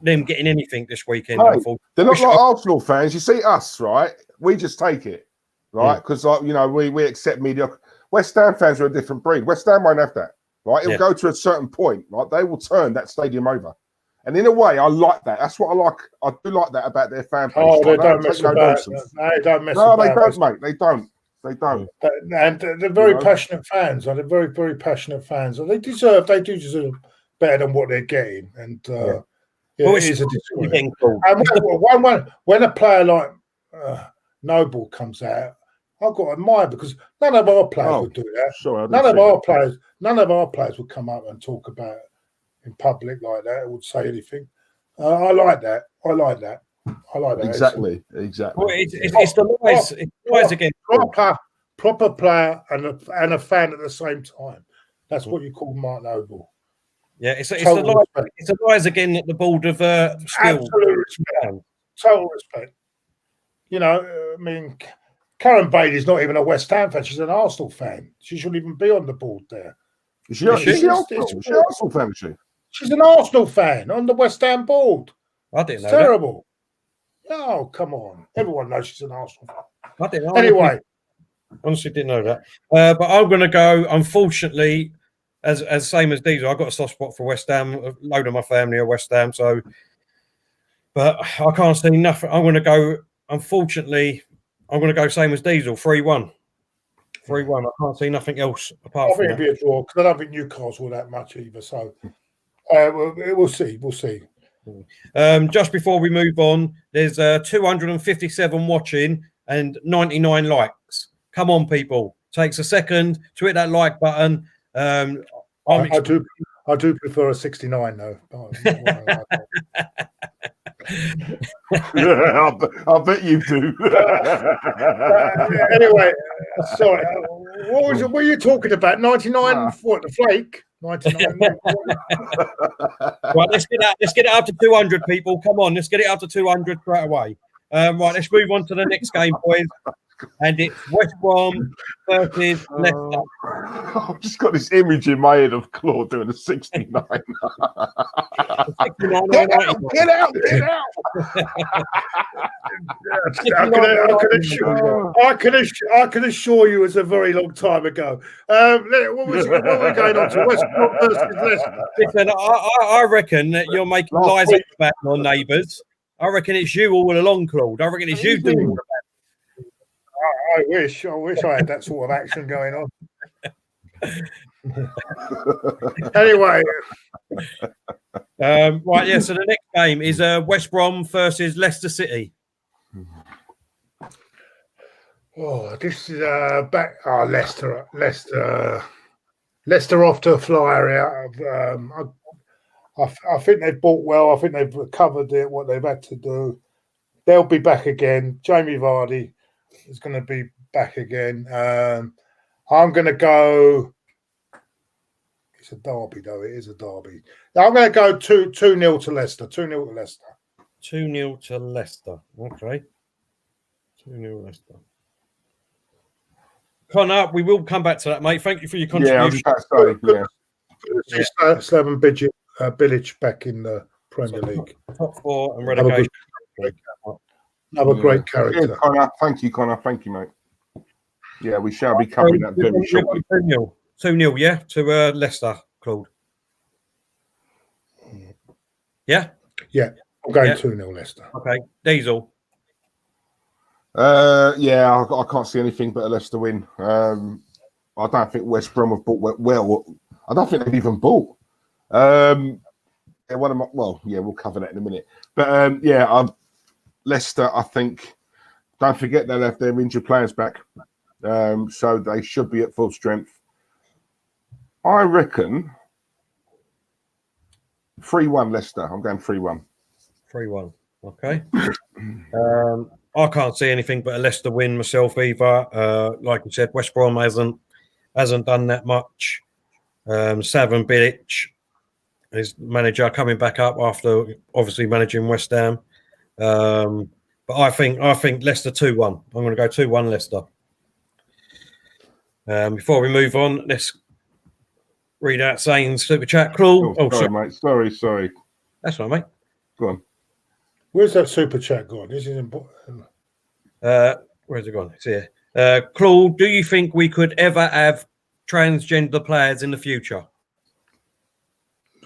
B: them getting anything this weekend.
C: No, they're not like Arsenal fans. You see us, right? We just take it, right? Because you know, we accept mediocre. West Ham fans are a different breed. West Ham won't have that, right? It'll go to a certain point, right? They will turn that stadium over. And in a way, I like that. That's what I like. I do like that about their fan base.
D: Oh, they don't mess about. They don't mess about.
C: No, they don't, mate. They don't. They don't.
D: And they're very passionate fans. They're very, very passionate fans. They do deserve better than what they're getting. And it is a disappointment. And when a player like Noble comes out, I've got to admire because none of our players would do that.
C: Sure,
D: none of our players would come up and talk about it in public like that. Would say anything. I like that. I like that.
C: Exactly.
B: Well, it's the lies. It's lies again.
D: Proper player and a fan at the same time. That's what you call Mark Noble.
B: Yeah, it's the lies again at the board of skill.
D: Absolute respect. Total respect. You know, I mean, Karen Bailey's not even a West Ham fan. She's an Arsenal fan. She shouldn't even be on the board there.
C: Is she Arsenal fan? Is she?
D: She's an Arsenal fan on the West Ham board.
B: I didn't know.
D: It's terrible. Oh, come on. Everyone knows she's an Arsenal fan.
B: I didn't know.
D: Anyway.
B: Honestly, didn't know that. But I'm going to go, unfortunately, as same as Diesel. I've got a soft spot for West Ham. A load of my family are West Ham. So, but I can't see nothing. I'm going to go, unfortunately, I'm going to go same as Diesel, 3-1. 3-1. I can't see nothing else apart from that.
D: I think it'll be a draw because I don't think Newcastle will that much either. So, we'll see. We'll see.
B: Just before we move on, there's 257 watching and 99 likes. Come on, people. Takes a second to hit that like button.
D: I do prefer a 69 though.
C: I bet you do.
D: Anyway, sorry. What were you talking about? 99? What, the flake? 99.
B: Right, let's get it up to 200, people. Come on, let's get it up to 200 straight away. Right, let's move on to the next game, boys. And it's West Brom versus Leicester.
C: I've just got this image in my head of Claude doing a 69. Get out!
D: I can assure you it's a very long time ago. What were we going on to? West Brom versus Leicester.
B: Listen, I reckon that you're making lies about your neighbours. I reckon it's you all along, Claude. I reckon it's you doing it.
D: I wish I had that sort of action going on. Anyway.
B: Right, yeah, so the next game is West Brom versus Leicester City.
D: Oh, this is Leicester off to a flyer out of I think they've bought well. I think they've recovered what they've had to do. They'll be back again. Jamie Vardy is going to be back again. I'm going to go. It's a derby, though. It is a derby. I'm going to go 2-0 to Leicester. 2-0 to Leicester.
B: 2-0 to Leicester. Okay. 2-0 Leicester. Connor, we will come back to that, mate. Thank you for your contribution.
D: Just having Bilic back in the Premier League.
B: Top 4 and relegation.
D: Another great character.
C: Yeah, Connor. Thank you, Connor. Thank you, mate. Yeah, we shall be covering that very shortly.
B: 2-0, yeah, to Leicester, Claude. Yeah?
D: Yeah, I'm going 2-0 Leicester.
B: Okay, Diesel.
C: Yeah, I can't see anything but a Leicester win. I don't think West Brom have bought well. I don't think they've even bought. We'll cover that in a minute. But Leicester, I think Don't forget they'll have their injured players back. So they should be at full strength. I reckon 3-1 Leicester. I'm going 3-1.
B: 3-1. Okay. I can't see anything but a Leicester win myself either. Like you said, West Brom hasn't done that much. Slaven Bilic, his manager, coming back up after obviously managing West Ham. But I think Leicester 2-1. I'm going to go 2-1 Leicester. Before we move on, let's read out Zane's super chat. Claude.
C: Sorry, mate. Sorry.
B: That's all right, mate.
C: Go on.
D: Where's that super chat gone? This is important.
B: Where's it gone? It's here. Claude, do you think we could ever have transgender players in the future?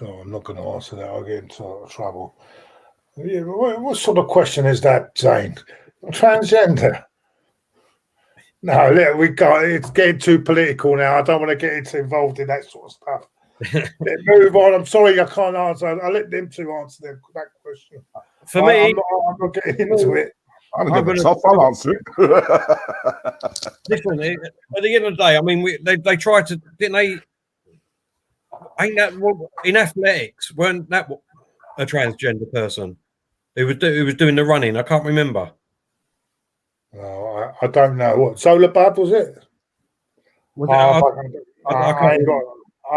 D: No, I'm not going to answer that. I'll get into trouble. Yeah, what sort of question is that, Zane? Transgender? No, we got. It's getting too political now. I don't want to get involved in that sort of stuff. Let's move on. I'm sorry, I can't answer. I'll let them two answer that question.
B: For me,
D: I'm not getting into it.
C: I'll answer it.
B: Listen, at the end of the day, I mean, they tried to, didn't they? Ain't that in athletics? Weren't that a transgender person who was doing the running? I can't remember.
D: No, I don't know. What Solar Bud was it? I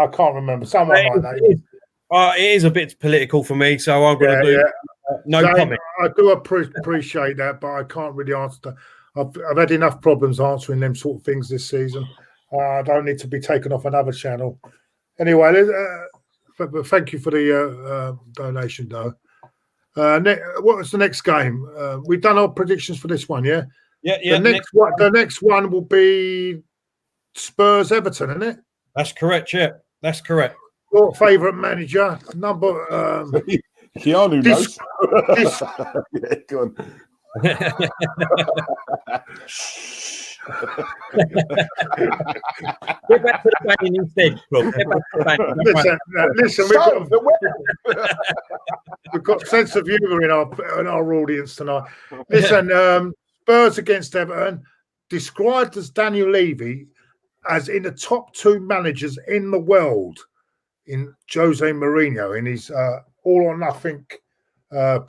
D: can't remember. Someone like that.
B: It is a bit political for me, so I'm going to do no comment.
D: I do appreciate that, but I can't really answer. I've had enough problems answering them sort of things this season. I don't need to be taken off another channel. Anyway, but thank you for the donation, though. What was the next game? We've done our predictions for this one, yeah?
B: Yeah.
D: The next one will be Spurs Everton, isn't it?
B: That's correct. Yeah, that's correct.
D: Your favourite manager, number.
C: Keanu knows. Yeah, go on.
B: Get back to the banging instead, Club. Get back to the banging.
D: Listen, we've got sense of humour in our audience tonight. Listen, Spurs against Everton, described as Daniel Levy as in the top 2 managers in the world in Jose Mourinho in his All or Nothing. I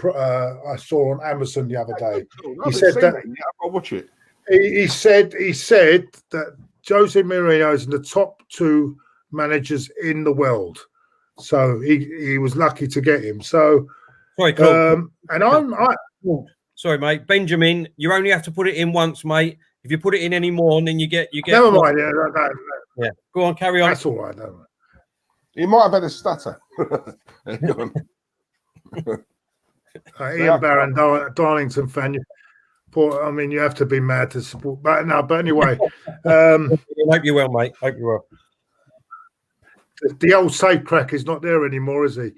D: saw on Amazon the other day. He said that.
C: I'll watch it.
D: He said that Jose Mourinho is in the top 2 managers in the world. So he was lucky to get him. So
B: sorry, cool.
D: Sorry,
B: mate. Benjamin, you only have to put it in once, mate. If you put it in any more, then you get.
D: Never mind.
B: Yeah. Go on, carry on.
D: That's all right. Don't worry.
C: He might have had a stutter.
D: Ian Barron, Darlington fan. I mean, you have to be mad to support. But anyway.
B: Hope you well, mate. Hope you well.
D: The old safe crack is not there anymore, is he?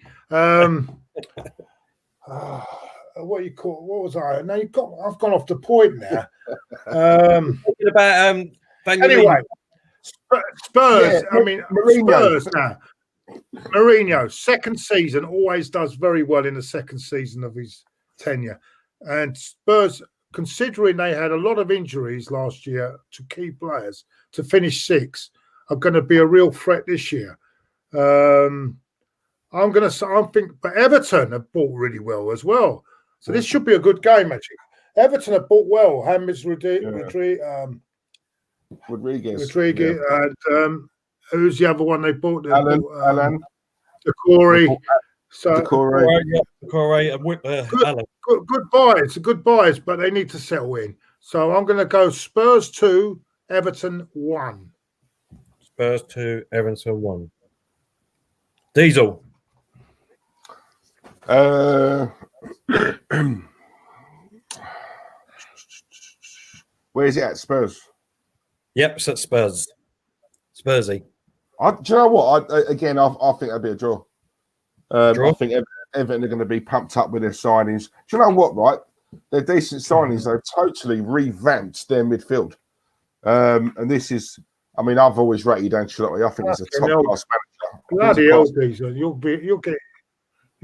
D: What you call? What was I? No, I've gone off the point now.
B: Talking about
D: anyway, Spurs.
C: Yeah,
D: I mean, Spurs now. Mourinho, second season, always does very well in the second season of his tenure. And Spurs, considering they had a lot of injuries last year to key players to finish 6th, are going to be a real threat this year. But Everton have bought really well as well. So this should be a good game, actually. Everton have bought well. James Rodriguez. And who's the other one they bought?
C: Alan.
D: Decore. Good buys. Good buys, but they need to settle in. So I'm going to go Spurs 2, Everton 1.
B: Spurs 2, Everton 1. Diesel.
C: Where is it at? Spurs.
B: Yep, it's at Spurs. Spursy.
C: Do you know what? I think that'd be a draw.
B: Draw?
C: I think Everton are going to be pumped up with their signings. Do you know what? Right, they're decent signings. They've totally revamped their midfield. And this is, I mean, I've always rated Ancelotti. I think he's a top class manager.
D: Bloody hell, Diesel. You'll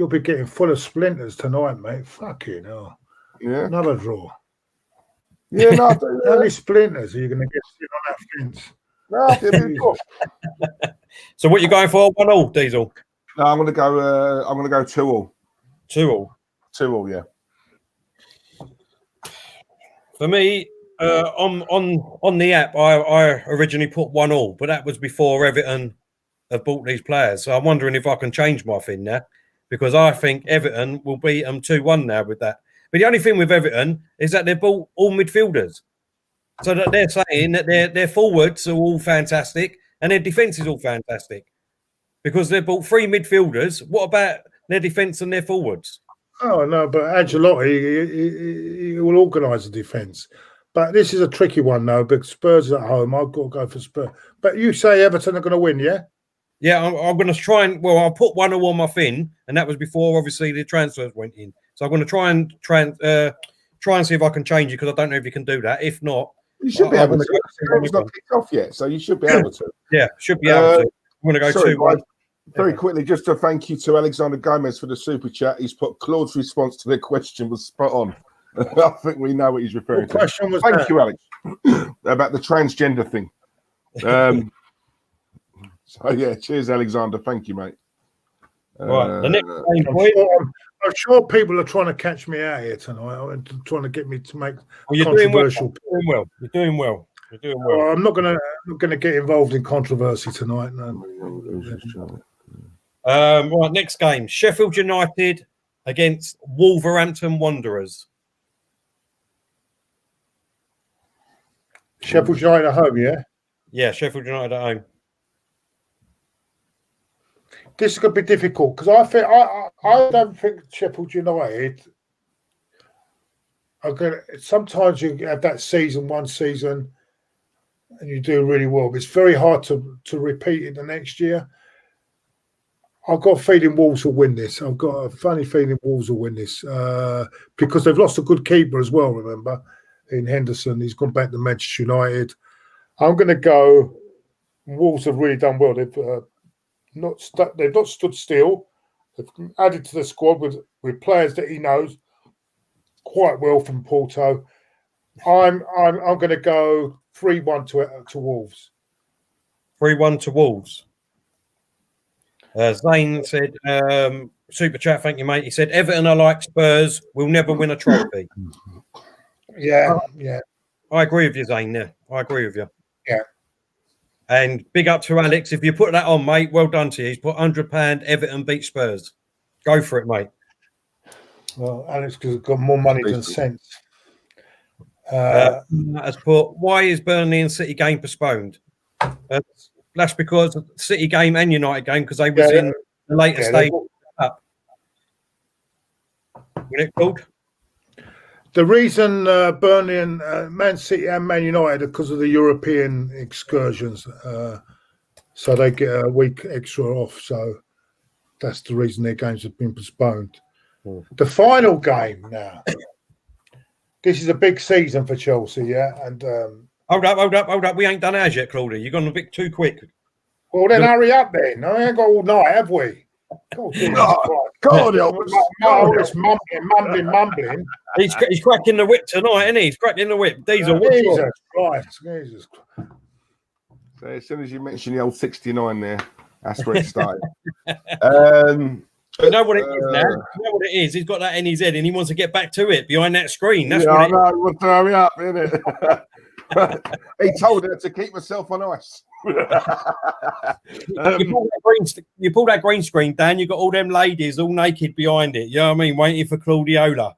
D: be getting full of splinters tonight, mate. Fucking hell.
C: Yeah.
D: Another draw.
C: Yeah, no,
D: How many splinters are you going to get sitting on that fence?
C: no, it'll be cool.
B: So what you going for? 1-1, Diesel?
C: No, I'm gonna go 2-2.
B: 2-2.
C: 2-2, yeah.
B: For me, on the app, I originally put 1-1, but that was before Everton have bought these players. So I'm wondering if I can change my thing now, because I think Everton will beat them 2-1 now with that. But the only thing with Everton is that they've bought all midfielders. So that they're saying that their forwards are all fantastic and their defence is all fantastic. Because they've bought 3 midfielders. What about their defence and their forwards?
D: Oh, no, but Ancelotti, he will organise the defence. But this is a tricky one, though, because Spurs are at home. I've got to go for Spurs. But you say Everton are going to win, yeah?
B: Yeah, I'm going to try and... Well, I'll put 1-0 on my thing, and that was before, obviously, the transfers went in. So I'm going to try and see if I can change it, because I don't know if you can do that. If not...
C: You should be able to. It's not kicked off yet, so you should be able to.
B: Yeah, should be able to. I'm going to go 2-1.
C: Very quickly, just a thank you to Alexander Gomez for the super chat. He's put Claude's response to the question was spot on. I think we know what he's referring to.
D: Question was
C: thank you, Alex, about the transgender thing. So yeah, cheers, Alexander. Thank you, mate.
B: Right, the next
D: I'm sure people are trying to catch me out here tonight, trying to get me to make controversial.
B: You're doing well.
D: I'm not going to get involved in controversy tonight. No.
B: Right, next game: Sheffield United against Wolverhampton Wanderers.
D: Sheffield United at home, yeah.
B: Yeah, Sheffield United at home.
D: This is going to be difficult because I don't think Sheffield United are going to. Sometimes you have that one season, and you do really well. But it's very hard to repeat it the next year. I've got a feeling Wolves will win this. I've got a funny feeling Wolves will win this because they've lost a good keeper as well, remember, in Henderson. He's gone back to Manchester United. I'm going to go. Wolves have really done well. They've not stood still. They've added to the squad with players that he knows quite well from Porto. I'm going to go 3-1 to Wolves.
B: 3-1 to Wolves. Zane said, super chat, thank you, mate. He said, Everton are like Spurs, will never win a trophy.
D: Yeah.
B: I agree with you, Zane. Yeah, I agree with you.
D: Yeah.
B: And big up to Alex. If you put that on, mate, well done to you. He's put £100 Everton beat Spurs. Go for it, mate.
D: Well, Alex has got more money than sense.
B: Has put, why is Burnley and City game postponed? That's because of the City game and United game, because they was in the later stage. Up. When it called?
D: The reason Burnley and Man City and Man United are because of the European excursions. So they get a week extra off. So that's the reason their games have been postponed. The final game now. This is a big season for Chelsea, yeah? And
B: Hold up. We ain't done ours yet, Claudia. You've gone a bit too quick.
D: Well, then hurry up then. I ain't got all night, have we? It's mumbling.
B: He's cracking the whip tonight, isn't he? He's cracking the whip. Diesel.
D: Jesus Christ.
C: So as soon as you mention the old 69 there, that's where it started.
B: You know what it is now? You know what it is? He's got that in his head and he wants to get back to it behind that screen. That's what
C: I know. He wants to hurry up, isn't it? He told her to keep herself on ice.
B: You pull that green screen down, you've got all them ladies all naked behind it. You know what I mean? Waiting for Claudiola.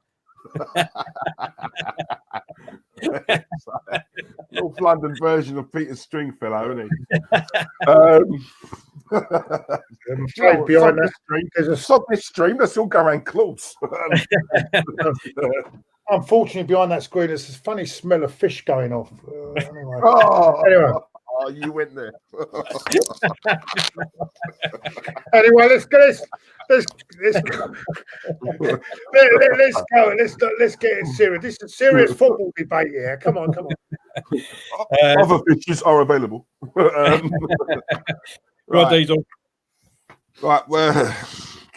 C: North London version of Peter Stringfellow, isn't he?
D: Behind that screen,
C: there's a softness stream. Let's all go around clubs.
D: Unfortunately, behind that screen, there's this funny smell of fish going off. Anyway.
C: Oh, you went there.
D: Anyway, let's go. Let's go. Let's get it serious. This is a serious football debate here. Come on.
C: Other pitches are available.
B: Right, Diesel.
C: Right, well,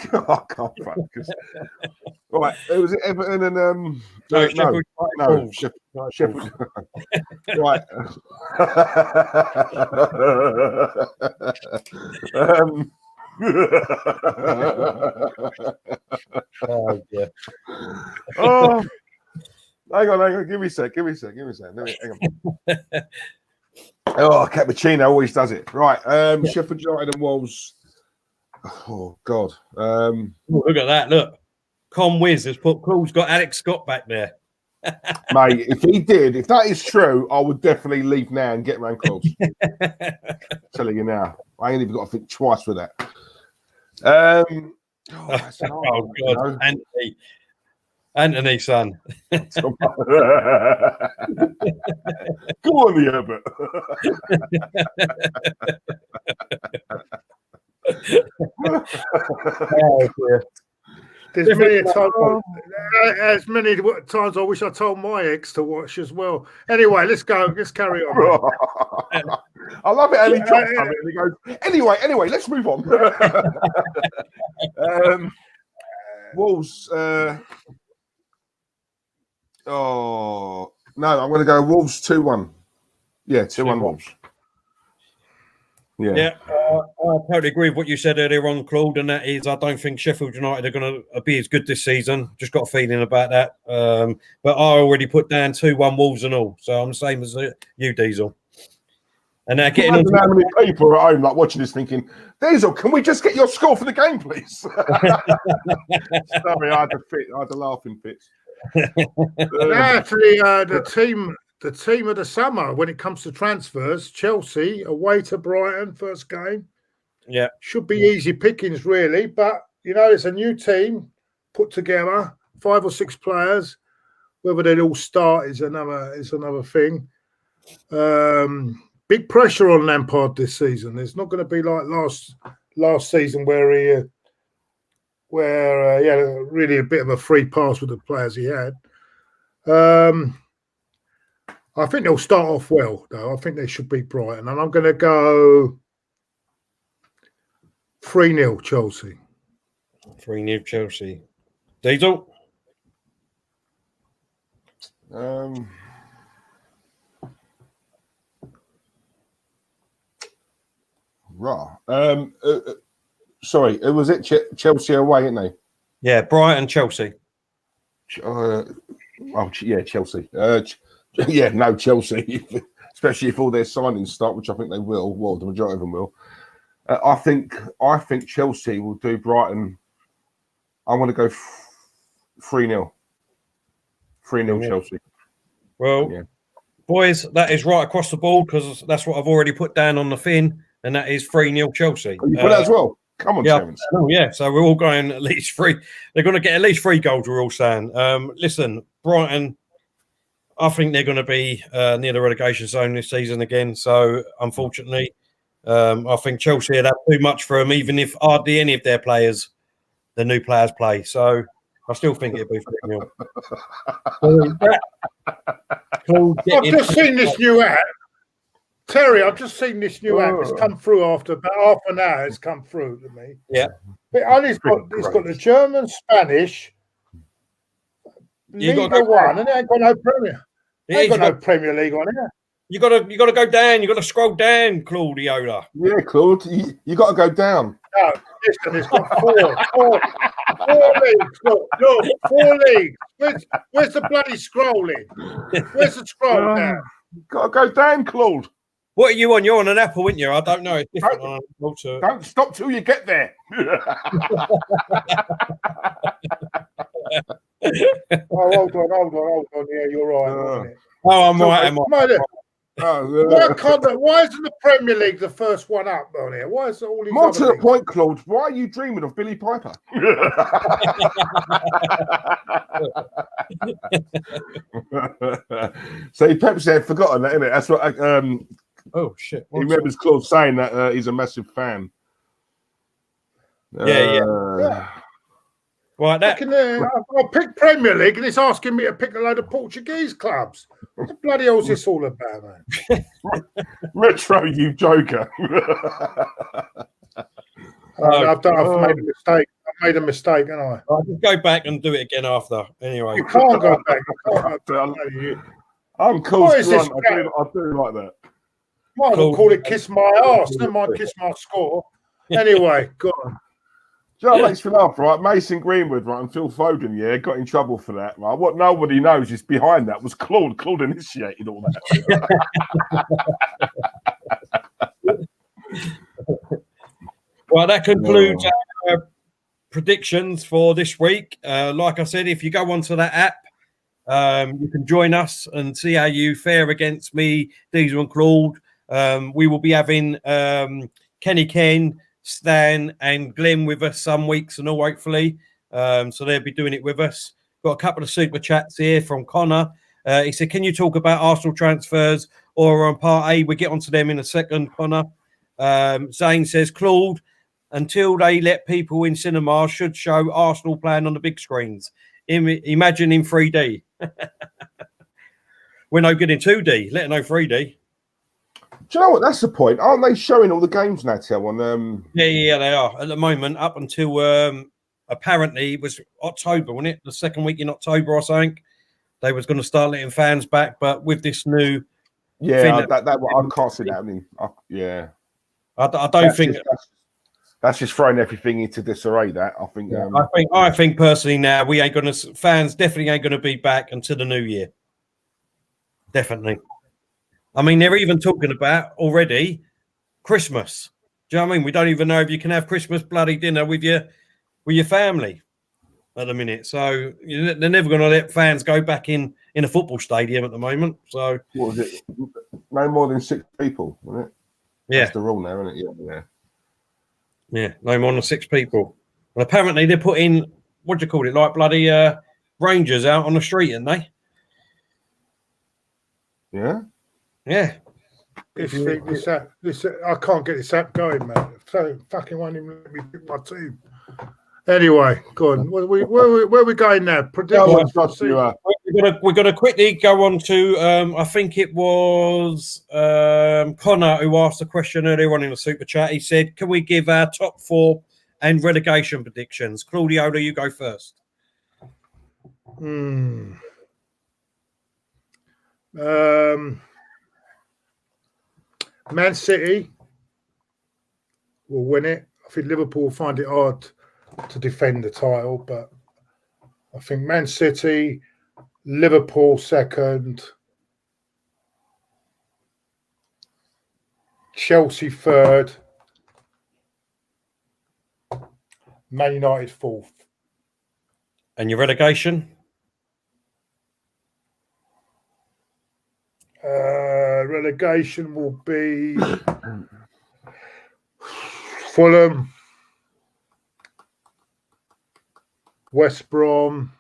C: I can't focus. Right, it was Everton and
B: No,
C: no,
B: Sheffield.
C: Sheffield. Right.
B: Oh, yeah.
C: Oh, hang on. Give me a sec. Let me, hang on. Oh, cappuccino always does it. Right. Sheffield United and Wolves. Oh God.
B: Look at that. Look. Con Wiz has put Claude's got Alex Scott back there.
C: Mate, if that is true, I would definitely leave now and get round Claude. Telling you now. I ain't even got to think twice with that. That's an
B: Oh God, Anthony, son.
C: Come on, the Herbert.
B: Oh, dear.
D: There's many times I wish I told my ex to watch as well. Anyway, let's go. Let's carry on.
C: I love it. And he drops something and he goes, anyway, let's move on. Wolves. No, I'm going to go Wolves 2-1. Yeah, 2-1 Wolves.
B: Yeah, I totally agree with what you said earlier on, Claude, and that is I don't think Sheffield United are going to be as good this season. Just got a feeling about that. But I already put down 2-1 Wolves and all, so I'm the same as you, Diesel. And now getting on.
C: How many people are at home like watching this thinking, Diesel, can we just get your score for the game, please? Sorry, I had the laughing fits.
D: Actually, the team of the summer when it comes to transfers, Chelsea away to Brighton, first game.
B: Yeah.
D: Should be easy pickings, really. But, it's a new team put together, 5 or 6 players. Whether they'll all start is another thing. Big pressure on Lampard this season. It's not going to be like last season where he had really a bit of a free pass with the players he had. I think they'll start off well, though. I think they should beat Brighton. And I'm going to go 3-0 Chelsea.
B: 3-0 Chelsea. Diesel?
C: Sorry, was it Chelsea away, isn't they?
B: Yeah, Brighton, Chelsea.
C: Chelsea. Chelsea. Especially if all their signings start, which I think they will. Well, the majority of them will. I think Chelsea will do Brighton. I want to go 3-0. 3-0 Chelsea.
B: Well, boys, that is right across the board because that's what I've already put down on the fin, and that is 3-0 Chelsea.
C: Oh, you put that as well? Come on, Terence.
B: So we're all going at least 3. They're going to get at least 3 goals, we're all saying. Listen, Brighton, I think they're going to be near the relegation zone this season again. So, unfortunately, I think Chelsea would have too much for them, even if hardly any of their players, the new players, play. So, I still think it'd be 3-0.
D: I've just seen this new app. Terry, I've just seen this new app. It's come through after about half an hour. It's come through to me.
B: Yeah.
D: It's got the German, Spanish, League 1, and it ain't got no Premier. Ain't got no Premier League on it.
B: You got to go down. You got to scroll down, Claudiola.
C: Yeah, Claude, you got to go down.
D: No, listen, it's got 4 leagues. Look, 4 leagues. Where's the bloody scrolling? Where's the scroll down?
C: Got to go down, Claude.
B: What are you on? You're on an Apple, aren't you? I don't know. It's different on an
C: Don't stop till you get there.
D: Hold on. Yeah, you're right.
B: I'm right.
D: Why isn't the Premier League the first one up on here? Why is it all these
C: more to the
D: leagues?
C: point, Claude? Why are you dreaming of Billy Piper? See, Pepsi had forgotten that, innit? That's what.
B: Oh shit!
C: He remembers Claude saying that he's a massive fan.
B: Yeah. Right,
D: I'll pick Premier League, and it's asking me to pick a load of Portuguese clubs. What the bloody hell is this all about, man?
C: Retro, you joker.
D: I've made a mistake. made a mistake, haven't I?
B: I'll just go back and do it again after. Anyway.
D: You can't go back. You can't go back.
C: I'm cool.
D: What is this?
C: I do like that.
D: Might as well call it kiss my arse. Never mind kiss my score. Anyway, go on.
C: Do you know what makes me laugh, right? Mason Greenwood, right, and Phil Foden, yeah, got in trouble for that, right? What nobody knows is behind that was Claude. Claude initiated all that.
B: Well, that concludes our predictions for this week. Like I said, if you go onto that app, you can join us and see how you fare against me, Diesel and Claude. We will be having Kenny Ken, Stan and Glenn with us some weeks and all, hopefully. So they'll be doing it with us. Got a couple of super chats here from Connor. He said, can you talk about Arsenal transfers or on part A? We'll get onto them in a second, Connor. Zane says, Claude, until they let people in cinema, should show Arsenal playing on the big screens. Imagine in 3D. We're no good in 2D, let alone 3D.
C: Do you know what? That's the point. Aren't they showing all the games now, Tel?
B: Yeah, they are at the moment. Up until apparently it was October, wasn't it? The second week in October or something. They was going to start letting fans back, but with this new,
C: I can't see that happening.
B: I don't think
C: that's just throwing everything into disarray. That
B: I think personally now we ain't going to fans definitely ain't going to be back until the new year. Definitely. I mean, they're even talking about already Christmas. Do you know what I mean? We don't even know if you can have Christmas bloody dinner with your family at the minute. So they're never going to let fans go back in a football stadium at the moment. So
C: what was it? No more than 6 people, wasn't it?
B: Yeah,
C: that's the rule now, isn't it?
B: Yeah. No more than 6 people. And apparently they're putting what do you call it, like bloody Rangers out on the street, aren't they?
C: Yeah.
B: Yeah.
D: This I can't get this app going, man. So fucking won't even let me pick my team. Anyway, go on. Where are we going now? Predictions.
B: We're gonna quickly go on to I think it was Connor who asked a question earlier on in the super chat. He said, "Can we give our top 4 and relegation predictions?" Claudio, you go first.
D: Man City will win it. I think Liverpool will find it hard to defend the title, but I think Man City, Liverpool second, Chelsea third, Man United fourth.
B: And your relegation?
D: Relegation will be Fulham, West Brom,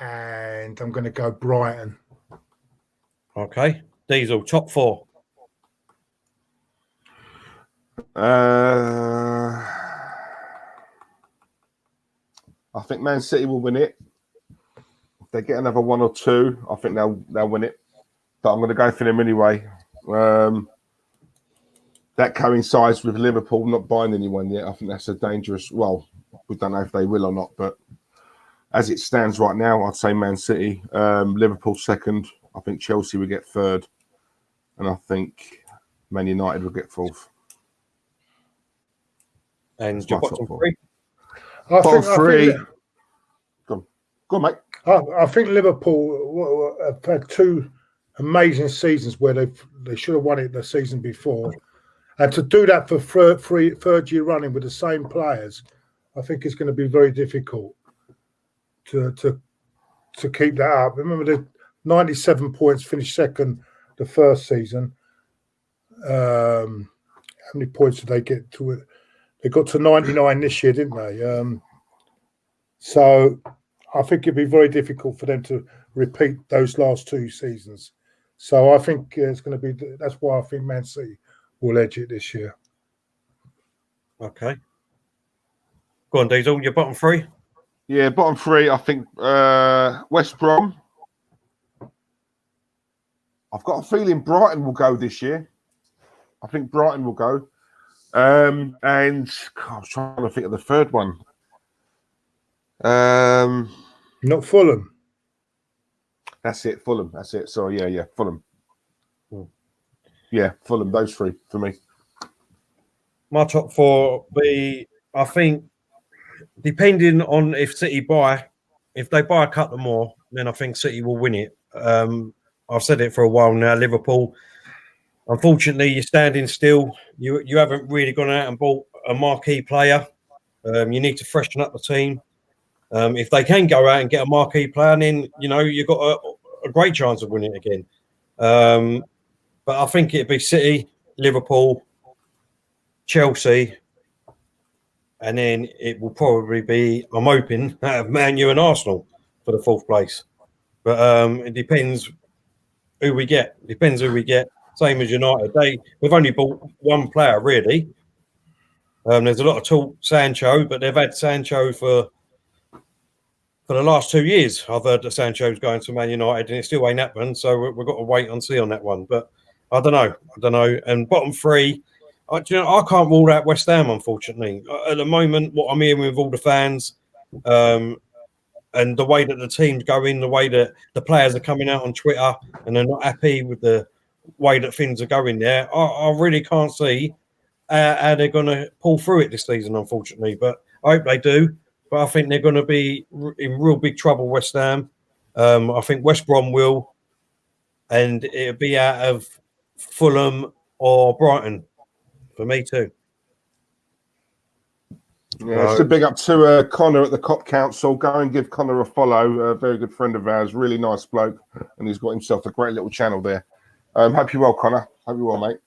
D: and I'm going to go Brighton.
B: Okay. Diesel, top 4.
C: I think Man City will win it. If they get another 1 or 2, I think they'll win it. But I'm going to go for them anyway. That coincides with Liverpool not buying anyone yet. I think that's a dangerous. Well, we don't know if they will or not, but as it stands right now, I'd say Man City, Liverpool second. I think Chelsea will get third, and I think Man United will get fourth.
B: And your bottom 3?
C: Bottom 3. Go on, mate.
D: I think Liverpool have had 2 amazing seasons where they should have won it the season before, and to do that for third year running with the same players, I think it's going to be very difficult to keep that up. Remember, the 97 points, finished second the first season. How many points did they get to it? They got to 99 this year, didn't they? So I think it'd be very difficult for them to repeat those last 2 seasons. So I think it's going to be. That's why I think Man City will edge it this year.
B: Okay. Go on, Diesel. Your bottom 3?
C: Yeah, bottom 3. I think West Brom. I've got a feeling Brighton will go this year. I think Brighton will go. And God, I was trying to think of the third one.
D: Not Fulham.
C: That's it, Fulham. That's it. Sorry, yeah, Fulham.
B: Hmm.
C: Yeah, Fulham. Those three for me.
B: My top four be, I think, depending on if City buy, if they buy a couple more, then I think City will win it. I've said it for a while now. Liverpool, unfortunately, you're standing still. You haven't really gone out and bought a marquee player. You need to freshen up the team. If they can go out and get a marquee player, then you've got a great chance of winning it again. But I think it'd be City, Liverpool, Chelsea, and then it will probably be, I'm hoping, Man U and Arsenal for the fourth place. But it depends who we get. Same as United. We've only bought one player, really. There's a lot of talk, Sancho, but they've had Sancho for the last 2 years. I've heard that Sancho's going to Man United, and it still ain't happened. So we've got to wait and see on that one. But I don't know. And bottom three, I can't rule out West Ham, unfortunately. At the moment, what I'm hearing with all the fans, and the way that the team's going, the way that the players are coming out on Twitter and they're not happy with the way that things are going there, I really can't see how they're going to pull through it this season, unfortunately. But I hope they do. But I think they're going to be in real big trouble, West Ham. I think West Brom will. And it'll be out of Fulham or Brighton for me too.
C: Yeah, it's a big up to Connor at the Cop Council. Go and give Connor a follow. A very good friend of ours, really nice bloke, and he's got himself a great little channel there. Hope you're well, Connor. Hope you're well, mate.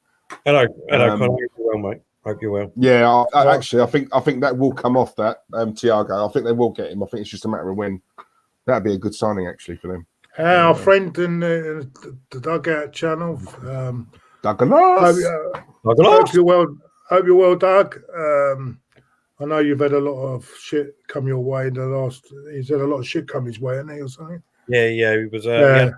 B: Hello, Connor. Hope you're well, mate. Hope you're well.
C: Yeah, actually, I think that will come off that Thiago. I think they will get him. I think it's just a matter of when. That'd be a good signing actually for them.
D: Our friend in the Dugout channel.
C: Douglas.
D: Hope you're well, Doug. I know you've had a lot of shit come your way in the last. He's had a lot of shit come his way, hasn't he, or something?
B: Yeah. He was. He had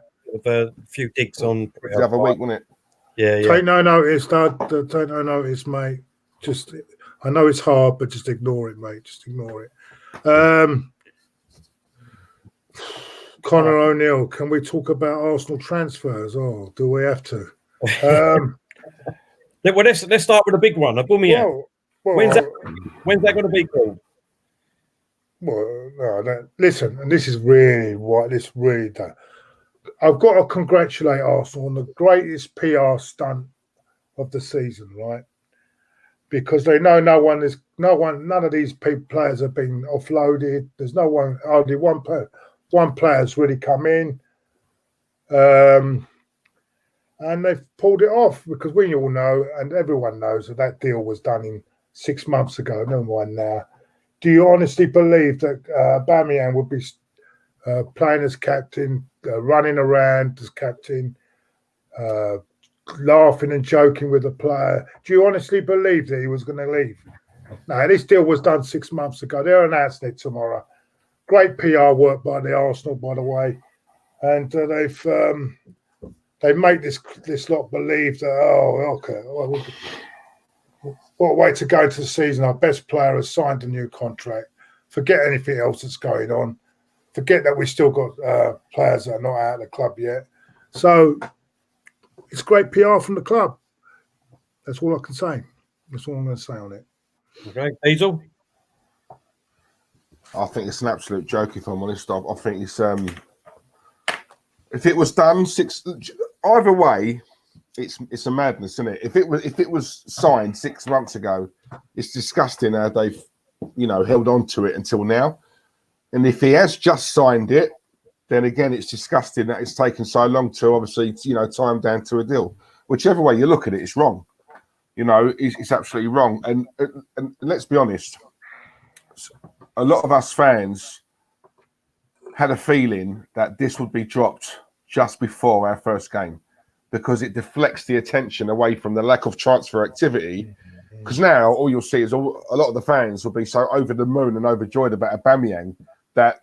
B: a few digs on
C: the other week, wasn't it?
B: Yeah.
D: Take no notice, Doug. Take no notice, mate. Just, I know it's hard, but just ignore it, mate. Just ignore it. Connor O'Neill, can we talk about Arsenal transfers? Oh, do we have to?
B: Well, let's start with a big one. Aubameyang. When's that going to be called?
D: Well, no, listen, and this is really what this really does. I've got to congratulate Arsenal on the greatest PR stunt of the season, right? Because they know none of these players have been offloaded. There's hardly one player's really come in. And they've pulled it off because we all know, and everyone knows, that deal was done in 6 months ago. No one now. Do you honestly believe that Aubameyang would be playing as captain, running around as captain, laughing and joking with the player? Do you honestly believe that he was going to leave? No, this deal was done 6 months ago. They're announcing it tomorrow. Great PR work by the Arsenal, by the way, and they make this lot believe that what a way to go to the season. Our best player has signed a new contract. Forget anything else that's going on. Forget that we've still got players that are not out of the club yet. So it's great PR from the club. That's all I can say. That's all I'm going to say on it.
B: Okay, Hazel?
C: I think it's an absolute joke, if I'm honest. I think it's if it was done either way, it's a madness, isn't it? If it was signed 6 months ago, it's disgusting how they've held on to it until now. And if he has just signed it, then again it's disgusting that it's taken so long to obviously tie him down to a deal. Whichever way you look at it, it's wrong. It's absolutely wrong. And let's be honest, a lot of us fans had a feeling that this would be dropped just before our first game because it deflects the attention away from the lack of transfer activity. Because now all you'll see is a lot of the fans will be so over the moon and overjoyed about Aubameyang that,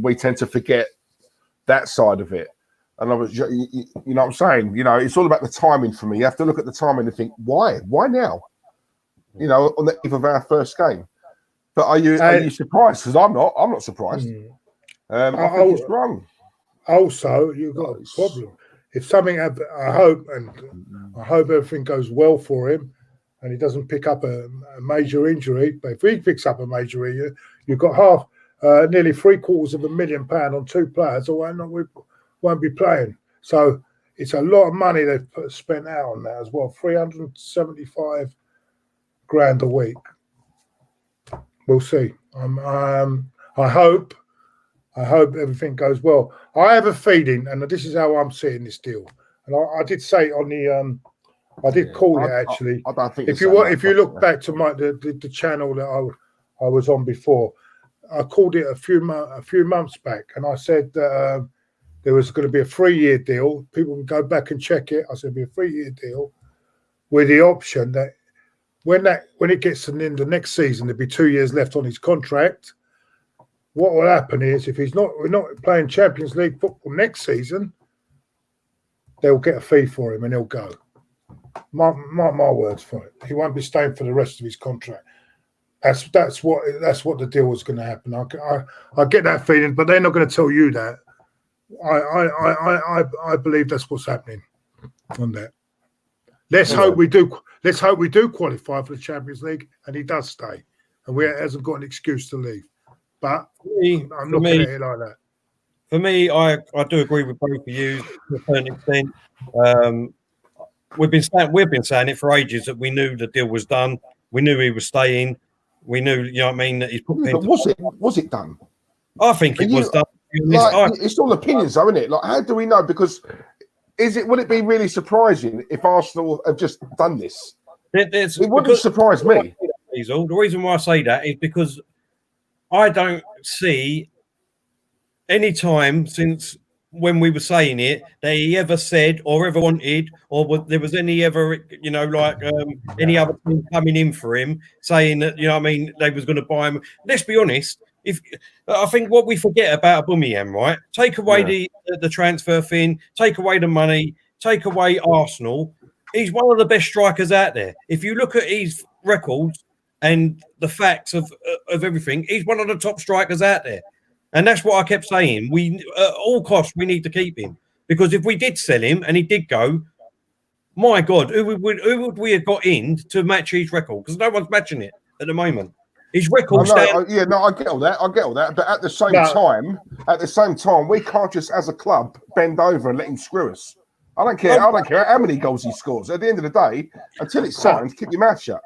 C: we tend to forget that side of it. And what I'm saying? It's all about the timing for me. You have to look at the timing and think, why? Why now? you know, on the eve of our first game. But are you surprised? Because I'm not. I'm not surprised. I think it's wrong.
D: Also, you've got a problem. If something, I hope everything goes well for him, and he doesn't pick up a major injury. But if he picks up a major injury, you've got nearly £750,000 on 2 players, or won't be playing. So it's a lot of money they've spent out on that as well. 375 grand a week. We'll see. I hope everything goes well. I have a feeling, and this is how I'm seeing this deal. And I did say on the, I did call it actually.
C: I don't think
D: if you look back to the channel that I was on before, I called it a few months back, and I said that there was going to be a 3-year deal. People can go back and check it. I said it'd be a 3-year deal with the option that when it gets to the end of next season, there'll be 2 years left on his contract. What will happen is if we're not playing Champions League football next season, they'll get a fee for him and he'll go. Mark my words for it. He won't be staying for the rest of his contract. That's what the deal was going to happen. I get that feeling, but they're not going to tell you that. I believe that's what's happening on that. Let's hope we do qualify for the Champions League and he does stay, and he hasn't got an excuse to leave. But I'm not looking at it like that.
B: For me, I do agree with both of you to a certain extent. We've been saying it for ages that we knew the deal was done. We knew he was staying. We knew, you know what I mean, that he's put.
C: But was it done?
B: I think it was done.
C: It's all opinions, though, isn't it? Like, how do we know? Because would it be really surprising if Arsenal have just done this? It wouldn't surprise me.
B: The reason why I say that is because I don't see any time since when we were saying it that he ever said or ever wanted, or there was any ever, you know, like any other team coming in for him saying that, you know what I mean, they was going to buy him. Let's be honest. I think what we forget about Aubameyang, right? Take away the transfer thing, take away the money, take away Arsenal. He's one of the best strikers out there. If you look at his records and the facts of everything, he's one of the top strikers out there. And that's what I kept saying. We, at all costs, we need to keep him. Because if we did sell him and he did go, my God, who would we have got in to match his record? Because no one's matching it at the moment. His record.
C: I get all that. But at the same time, we can't just, as a club, bend over and let him screw us. I don't care how many goals he scores. At the end of the day, until it's signed, keep your mouth shut.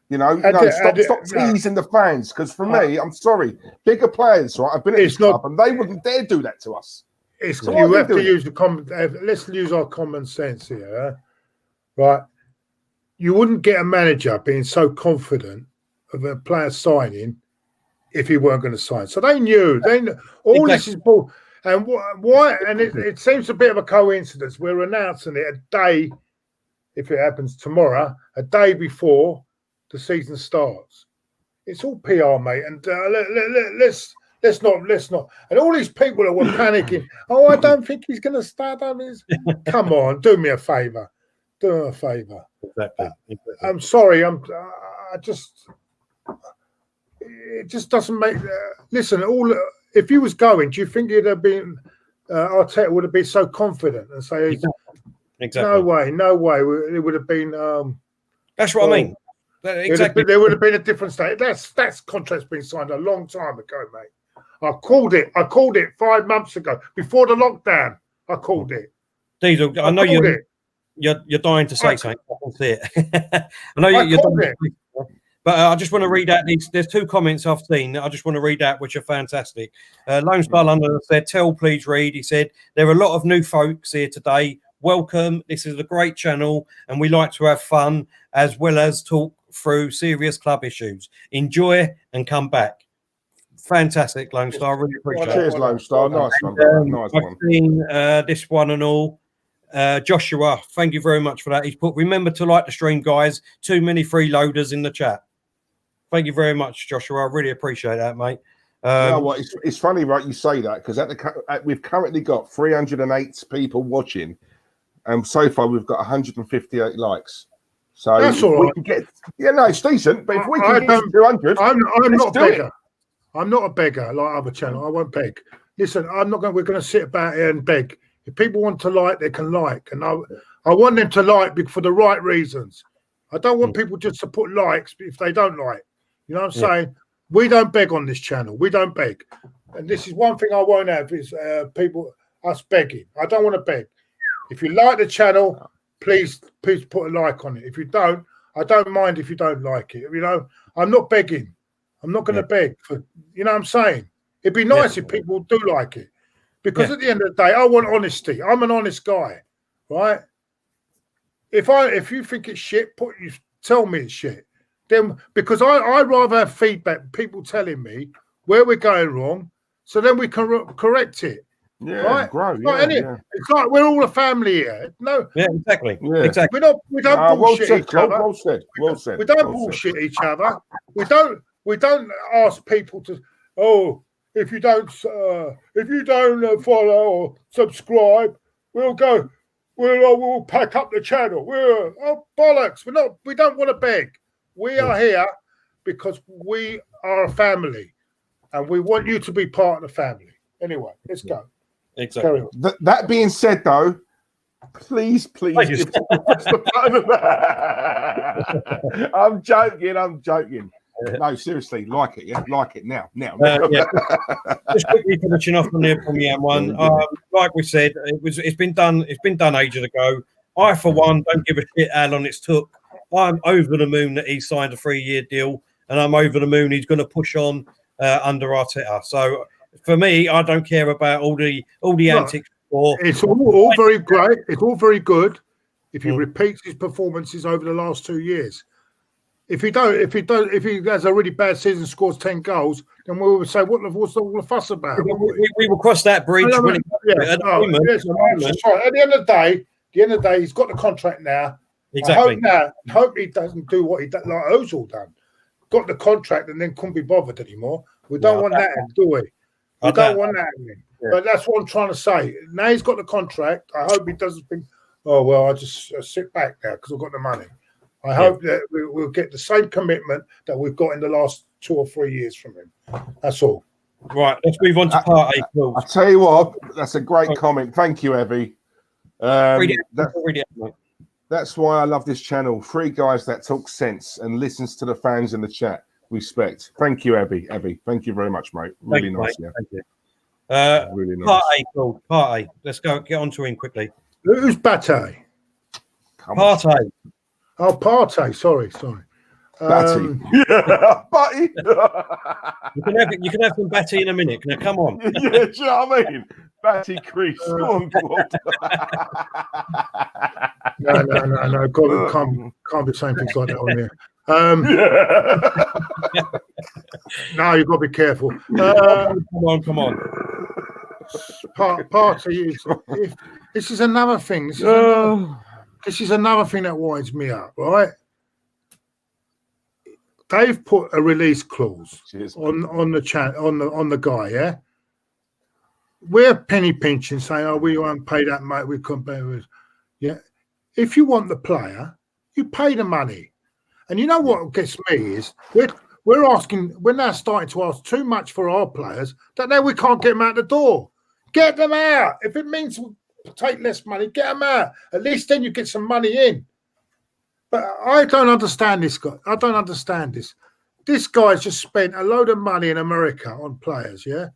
C: You know, stop teasing the fans. Because for me, I'm sorry, bigger players, right? I've been at this club, and they wouldn't dare do that to us.
D: So you have to use the common. Let's use our common sense here, right? You wouldn't get a manager being so confident of a player signing if he weren't going to sign. So they knew. All this is bull. And why? And it seems a bit of a coincidence. We're announcing it a day, if it happens tomorrow, a day before the season starts. It's all PR, mate. And let's not. And all these people that were panicking. Oh, I don't think he's going to start on his. Come on, do me a favour. Exactly. I'm sorry. It just doesn't make. Listen, if he was going, do you think he'd have been? Arteta would have been so confident and say, "Exactly. No way. It would have been."
B: That's what I mean. Exactly.
D: There would have been a different state. That's contract's been signed a long time ago, mate. I called it 5 months ago before the lockdown. I called it.
B: Diesel, I know you're dying to say something. I can see it. I know you're dying. But I just want to read out these. There's 2 comments I've seen that I just want to read out, which are fantastic. Lone Star London said, "Tell, please read." He said, "There are a lot of new folks here today. Welcome. This is a great channel, and we like to have fun as well as talk through serious club issues. Enjoy and come back." Fantastic, Lone Star. Really appreciate it.
C: Cheers, Lone Star. Nice one. Nice one.
B: I've seen this one and all. Joshua, thank you very much for that. He's put, "Remember to like the stream, guys. Too many freeloaders in the chat." Thank you very much, Joshua. I really appreciate that, mate.
C: You know what? It's funny, right? You say that because we've currently got 308 people watching, and so far we've got 158 likes. So
D: that's all
C: we
D: right.
C: can get, no, it's decent. But if we can get to 200,
D: I'm not a begger.
C: It.
D: I'm not a beggar like other channels. I won't beg. Listen, we're going to sit about here and beg. If people want to like, they can like, and I want them to like for the right reasons. I don't want people just to put likes if they don't like. You know what I'm saying? We don't beg on this channel. We don't beg, and this is one thing I won't have is us begging. I don't want to beg. If you like the channel, please put a like on it. If you don't, I don't mind if you don't like it. You know, I'm not begging. I'm not going to beg for. You know what I'm saying? It'd be nice if people do like it, because at the end of the day, I want honesty. I'm an honest guy, right? If you think it's shit, tell me it's shit. Then because I rather have feedback, people telling me where we're going wrong, so then we can correct it.
C: Yeah,
D: right?
C: Grow.
D: It's like we're all a family here. No,
B: exactly.
C: Yeah.
B: Exactly.
D: We don't bullshit each other.
C: Well said. Well said.
D: We don't bullshit each other. We don't ask people to. Oh, if you don't follow or subscribe, we'll pack up the channel. Bollocks. We don't want to beg. We are here because we are a family, and we want you to be part of the family. Anyway, let's go.
B: Exactly.
C: That being said, though, please give us the button. I'm joking. No, seriously, like it, like it now.
B: Just quickly finishing off on the Premier one. Like we said, it's been done ages ago. I, for one, don't give a shit how long it's took. I'm over the moon that he signed a 3-year deal, and I'm over the moon he's going to push on under Arteta. So for me, I don't care about all the antics.
D: It's all very great. It's all very good if he repeats his performances over the last 2 years. If he has a really bad season, scores 10 goals, then we will say, what's all the fuss about?
B: We will cross that bridge. At
D: the end of the day, he's got the contract now.
B: Exactly.
D: I hope he doesn't do what he done, like Ozil done. Got the contract and then couldn't be bothered anymore. We don't want that, do we? We don't want that. But that's what I'm trying to say. Now he's got the contract. I hope he doesn't think, oh, well, I'll just sit back now because I've got the money. I hope that we'll get the same commitment that we've got in the last 2 or 3 years from him. That's all.
B: Right, let's move on to part A.
C: I'll tell you what, that's a great comment. Thank you, Evie. That's why I love this channel. 3 guys that talk sense and listens to the fans in the chat. Respect. Thank you, Evie. Thank you very much, mate. Really nice.
B: Mate. Thank you.
C: Really nice.
B: Part A, Claude. Part A. Let's get on to him quickly.
D: Who's Bate?
B: Part A.
D: Oh, Partey. Sorry.
C: Batty. Batty.
B: You can have some Batty in a minute. Now, come on.
C: Yeah, do you know what I mean? Batty crease. Go on, Claude.
D: No. God, can't be saying things like that on here. No, you've got to be careful.
B: Come on.
D: Partey is. This is another thing. This is another thing that winds me up, right? They've put a release clause on the chat on the guy, yeah. We're penny pinching, saying, "Oh, we won't pay that much. We couldn't pay with." Yeah, if you want the player, you pay the money. And you know what gets me is we're now starting to ask too much for our players that now we can't get them out the door. Get them out. If it means take less money, get them out. At least then you get some money in. But I don't understand this guy. I don't understand this. This guy's just spent a load of money in America on players, yeah?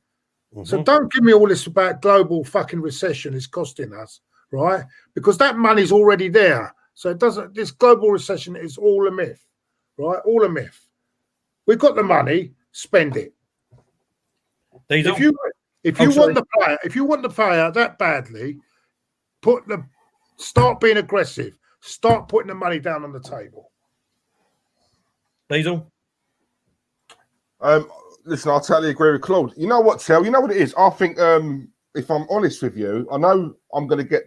D: Mm-hmm. So don't give me all this about global fucking recession is costing us, right? Because that money's already there. So this global recession is all a myth, right? All a myth. We've got the money, spend it. If you want the player that badly, start being aggressive. Start putting the money down on the table.
B: Diesel?
C: Listen, I'll totally agree with Claude. You know what, Tel? You know what it is? I think, if I'm honest with you, I know I'm going to get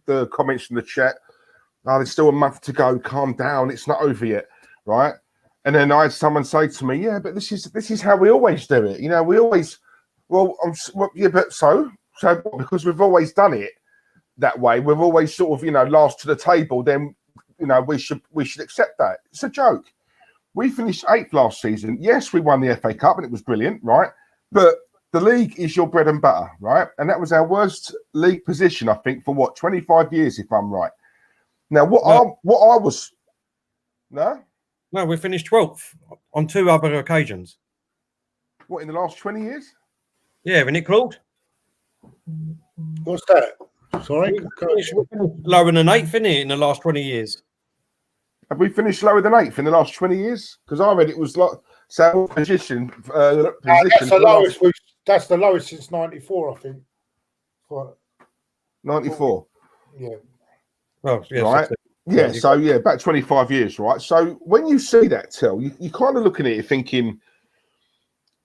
C: the comments in the chat. Oh, there's still a month to go. Calm down. It's not over yet, right? And then I had someone say to me, "Yeah, but this is how we always do it. You know, we always, but so because we've always done it that way. We've always sort of, last to the table. Then we should accept that. It's a joke. We finished 8th last season. Yes, we won the FA Cup and it was brilliant, right? But the league is your bread and butter, right? And that was our worst league position, I think, for 25 years, if I'm right. Now,
B: No, we finished 12th on 2 other occasions.
C: What, in the last 20 years?
B: Yeah, isn't it, Claude?
D: What's that? Sorry?
B: We finished lower than 8th, isn't it, in the last 20 years?
C: Have we finished lower than 8th in the last 20 years? Because I read it was like our position.
D: That's the lowest. That's the lowest since '94, I think. What?
C: 94.
D: Yeah.
B: Oh, yes,
C: right. Yeah. So about 25 years, right? So when you see that, Tel, you kind of looking at it thinking,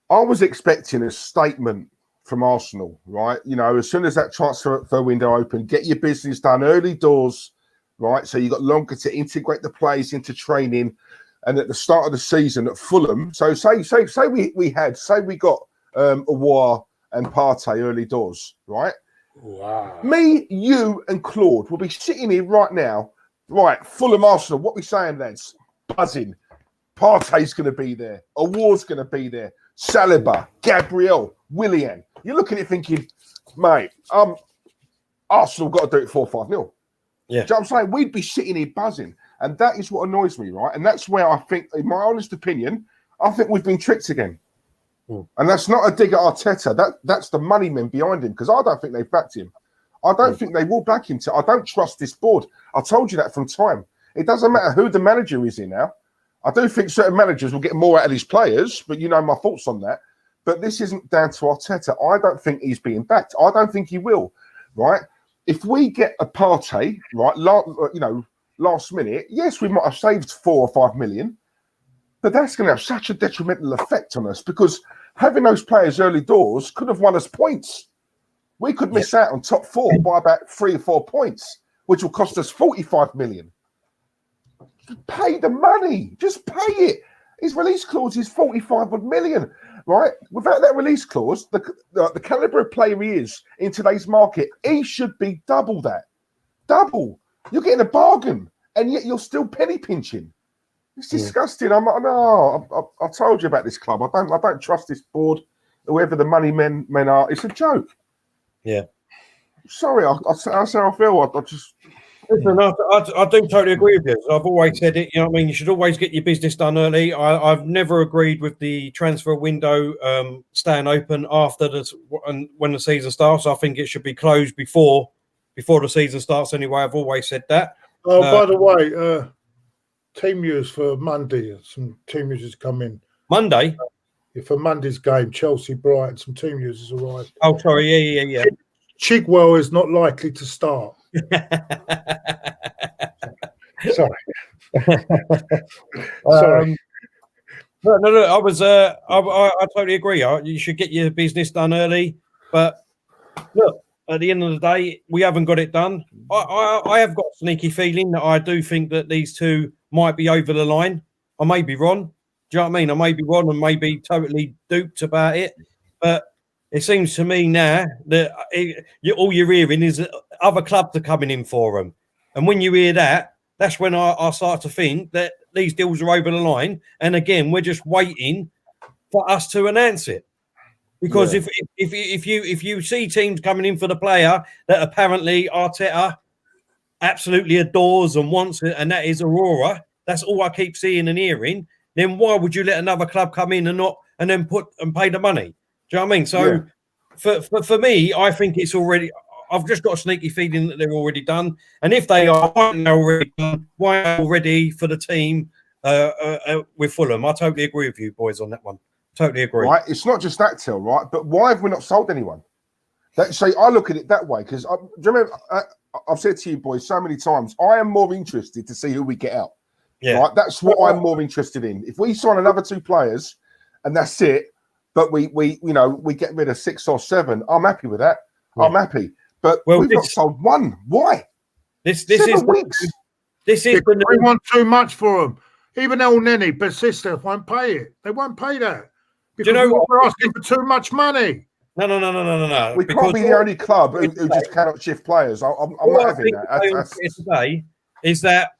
C: I was expecting a statement from Arsenal, right? As soon as that transfer window opened, get your business done early doors. Right, so you got longer to integrate the players into training, and at the start of the season at Fulham. So say we got Aouar and Partey early doors, right?
D: Wow.
C: Me, you, and Claude will be sitting here right now, right? Fulham Arsenal. What we saying, lads? Buzzing. Partey's going to be there. Aouar's going to be there. Saliba, Gabriel, Willian. You're looking at it thinking, mate, Arsenal got to do it 4-5-0.
B: Yeah.
C: Do you know what I'm saying? We'd be sitting here buzzing. And that is what annoys me, right? And that's where I think, in my honest opinion, I think we've been tricked again. And that's not a dig at Arteta. That's the money men behind him, because I don't think they've backed him. I don't think they will back him. I don't trust this board. I told you that from time. It doesn't matter who the manager is here now. I do think certain managers will get more out of these players, but you know my thoughts on that. But this isn't down to Arteta. I don't think he's being backed. I don't think he will, right? If we get a Partey, right, last minute, yes, we might have saved 4 or 5 million, but that's going to have such a detrimental effect on us, because having those players early doors could have won us points. We could miss out on top 4 by about 3 or 4 points, which will cost us 45 million. Pay the money. Just pay it. His release clause is 45 million. Right, without that release clause, the caliber of player he is in today's market, he should be double that. Double. You're getting a bargain, and yet you're still penny pinching. It's disgusting. I'm like, no, I told you about this club. I don't trust this board. Whoever the money men are, it's a joke.
B: Yeah.
C: Sorry, that's how I feel. I just.
B: Listen, I do totally agree with you. I've always said it. You know what I mean? You should always get your business done early. I've never agreed with the transfer window staying open after when the season starts. I think it should be closed before the season starts. Anyway, I've always said that.
D: Oh, by the way, team news for Monday. Some team news has come in.
B: Monday?
D: For Monday's game, Chelsea Brighton. Some team news has arrived.
B: Oh, sorry. Yeah.
D: Chigwell is not likely to start. Sorry. Sorry.
B: No. I totally agree. You should get your business done early. But look, at the end of the day, we haven't got it done. I have got a sneaky feeling that I do think that these two might be over the line. I may be wrong. Do you know what I mean? I may be wrong and may be totally duped about it. But it seems to me now that all you're hearing is that other clubs are coming in for them. And when you hear that, that's when I start to think that these deals are over the line. And again, we're just waiting for us to announce it. Because if you see teams coming in for the player that apparently Arteta absolutely adores and wants it, and that is Aurora, that's all I keep seeing and hearing, then why would you let another club come in and then pay the money? Do you know what I mean? So for me, I think it's already. I've just got a sneaky feeling that they're already done. And if they are, why aren't they already done? Why aren't they already for the team with Fulham? I totally agree with you, boys, on that one. Totally agree.
C: Right, it's not just that, Till. Right, but why have we not sold anyone? I look at it that way because do you remember? I've said to you, boys, so many times. I am more interested to see who we get out. Yeah, right. That's what I'm more interested in. If we sign another 2 players, and that's it. But we get rid of 6 or 7. I'm happy with that. Yeah. I'm happy. But we've not sold one. Why?
D: This is weeks. We want too much for them. Even El Neni, Basista won't pay it. They won't pay that. Because we're asking for too much money.
B: No.
C: We can't be the only club who just cannot shift players. I'm not having that.
B: Today is that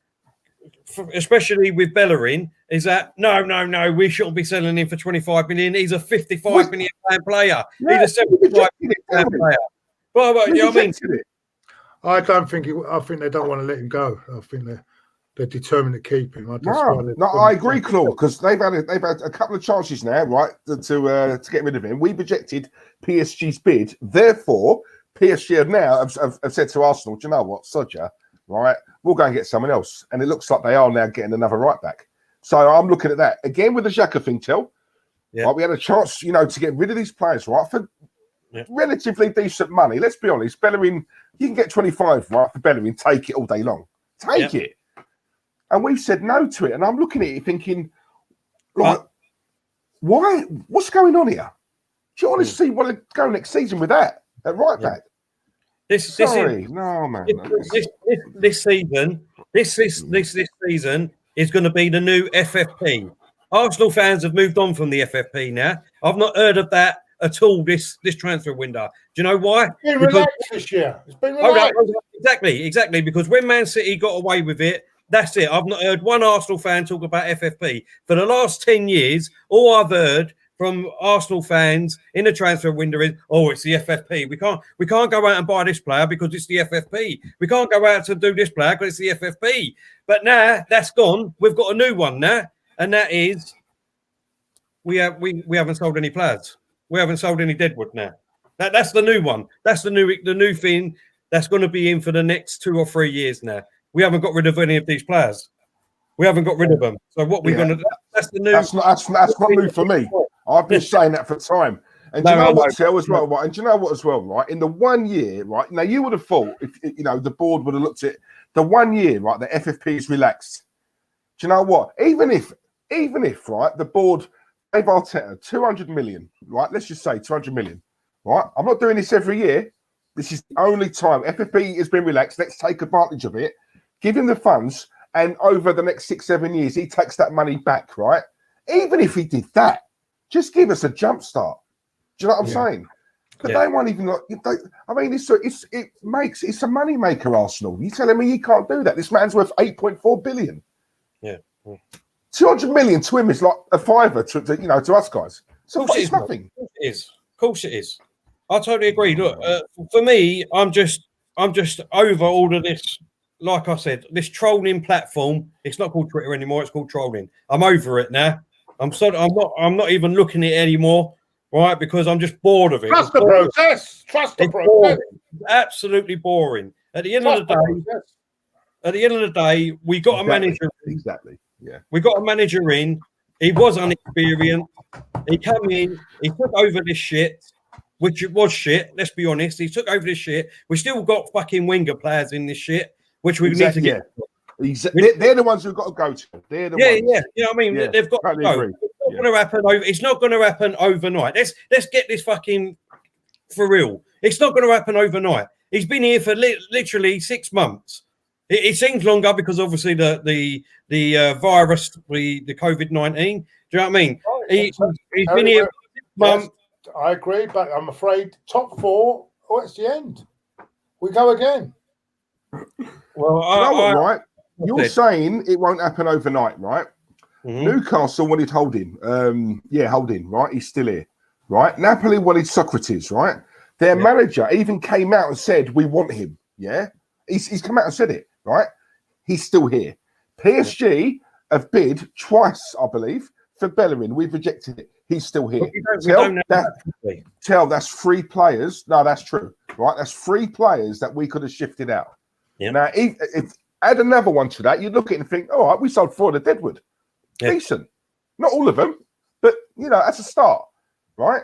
B: especially with Bellerin, is that no, we shouldn't be selling him for 25 million. He's a 55 million pound player.
C: Yeah,
B: He's a 75 million pound player. Well, you know what I mean?
D: I don't think. I think they don't want to let him go. I think they're determined to keep him.
C: I agree, Claude, because they've had a couple of chances now, right, to get rid of him. We rejected PSG's bid. Therefore, PSG have now have said to Arsenal, do you know what, Sodja, right, we'll go and get someone else. And it looks like they are now getting another right back. So I'm looking at that. Again, with the Xhaka thing, right, we had a chance, to get rid of these players, right, for relatively decent money. Let's be honest, Bellerin, you can get 25, right, for Bellerin, take it all day long. Take it. And we've said no to it. And I'm looking at it thinking, like, why? What's going on here? Do you honestly want to go next season with that at right back?
B: This season is going to be the new FFP. Arsenal fans have moved on from the FFP now. I've not heard of that at all this transfer window. Do you know why?
D: It's been relaxed this year. It's been relaxed.
B: Exactly. Because when Man City got away with it, that's it. I've not heard one Arsenal fan talk about FFP. For the last 10 years, all I've heard from Arsenal fans in the transfer window is, it's the FFP. We can't go out and buy this player because it's the FFP. We can't go out to do this player because it's the FFP. But now that's gone. We've got a new one now, and that is we haven't sold any players. We haven't sold any Deadwood now. That's the new one. That's the new thing that's going to be in for the next 2 or 3 years now. We haven't got rid of any of these players. We haven't got rid of them. So what we're going to do? That's the new. That's
C: not new for me. I've been saying that for time. And do you know what, Tel, as well, right? And do you know what, as well, right? In the 1 year, right? Now you would have thought, if the board would have looked at the 1 year, right? The FFP is relaxed. Do you know what? Even if, right, the board gave Arteta 200 million, right? Let's just say 200 million, right? I'm not doing this every year. This is the only time FFP has been relaxed. Let's take advantage of it. Give him the funds, and over the next 6-7 years, he takes that money back, right? Even if he did that, just give us a jump start. Do you know what I'm saying? But they won't even. It's a money maker, Arsenal. You telling me you can't do that? This man's worth 8.4 billion.
B: Yeah,
C: 200 million to him is like a fiver to us guys. So it's nothing.
B: Of course it is. I totally agree. Look, for me, I'm just over all of this. Like I said, this trolling platform, it's not called Twitter anymore, it's called trolling. I'm over it now. I'm not even looking at it anymore, right? Because I'm just bored of it.
D: Trust the process. Trust the process.
B: Absolutely boring. At the end of the day, we got a manager.
C: Exactly. Yeah.
B: We got a manager in. He was unexperienced. He came in, he took over this shit, which it was shit, let's be honest. He took over this shit. We still got fucking winger players in this shit. Which we need to get.
C: They're the ones who've got to go to. They're the ones.
B: Yeah. You know what I mean? They've got to go. It's not going to happen overnight. Let's get this fucking for real. It's not going to happen overnight. He's been here for literally 6 months. It seems longer because obviously the virus, the COVID-19. Do you know what I mean? He's been here 6 months.
D: I agree, but I'm afraid top 4. It's the end. We go again.
C: Well, right? You're saying it won't happen overnight, right? Mm-hmm. Newcastle wanted Holding. Holding, right? He's still here, right? Napoli wanted Socrates, right? Their manager even came out and said, we want him, yeah? He's come out and said it, right? He's still here. PSG have bid twice, I believe, for Bellerin. We've rejected it. He's still here. Tell that's 3 players. No, that's true, right? That's 3 players that we could have shifted out. Yeah. Now, if add another one to that, you look at it and think, all right, we sold 4 to Deadwood. Yeah. Decent. Not all of them, but, that's a start, right?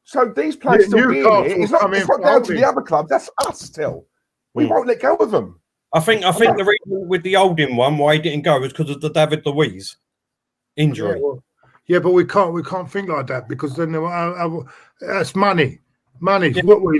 C: So these players still being here. It's not down to the other club. That's us still. We won't let go of them.
B: I think the reason with the Oldham one why he didn't go was because of the David Luiz injury.
D: Yeah, but we can't think like that because then that's money. Yeah.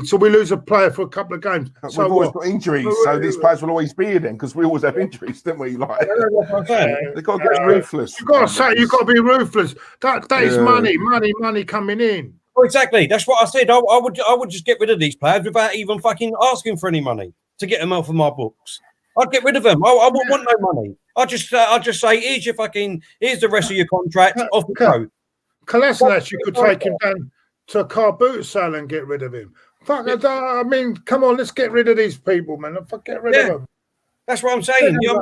D: So we lose a player for a couple of games.
C: So we've always got injuries, so these players will always be here then because we always have injuries, don't we? Like they've got to get ruthless.
D: You've got to be ruthless. That is money coming in.
B: Oh, exactly. That's what I said. I would just get rid of these players without even fucking asking for any money to get them out of my books. I'd get rid of them. I wouldn't want no money. I'll just say, here's the rest of your contract. Off you go.
D: Kolasinac, you could take him down to a car boot sale and get rid of him. Fuck, I mean, come on, let's get rid of these people, man. Get rid of them.
B: That's what I'm saying. I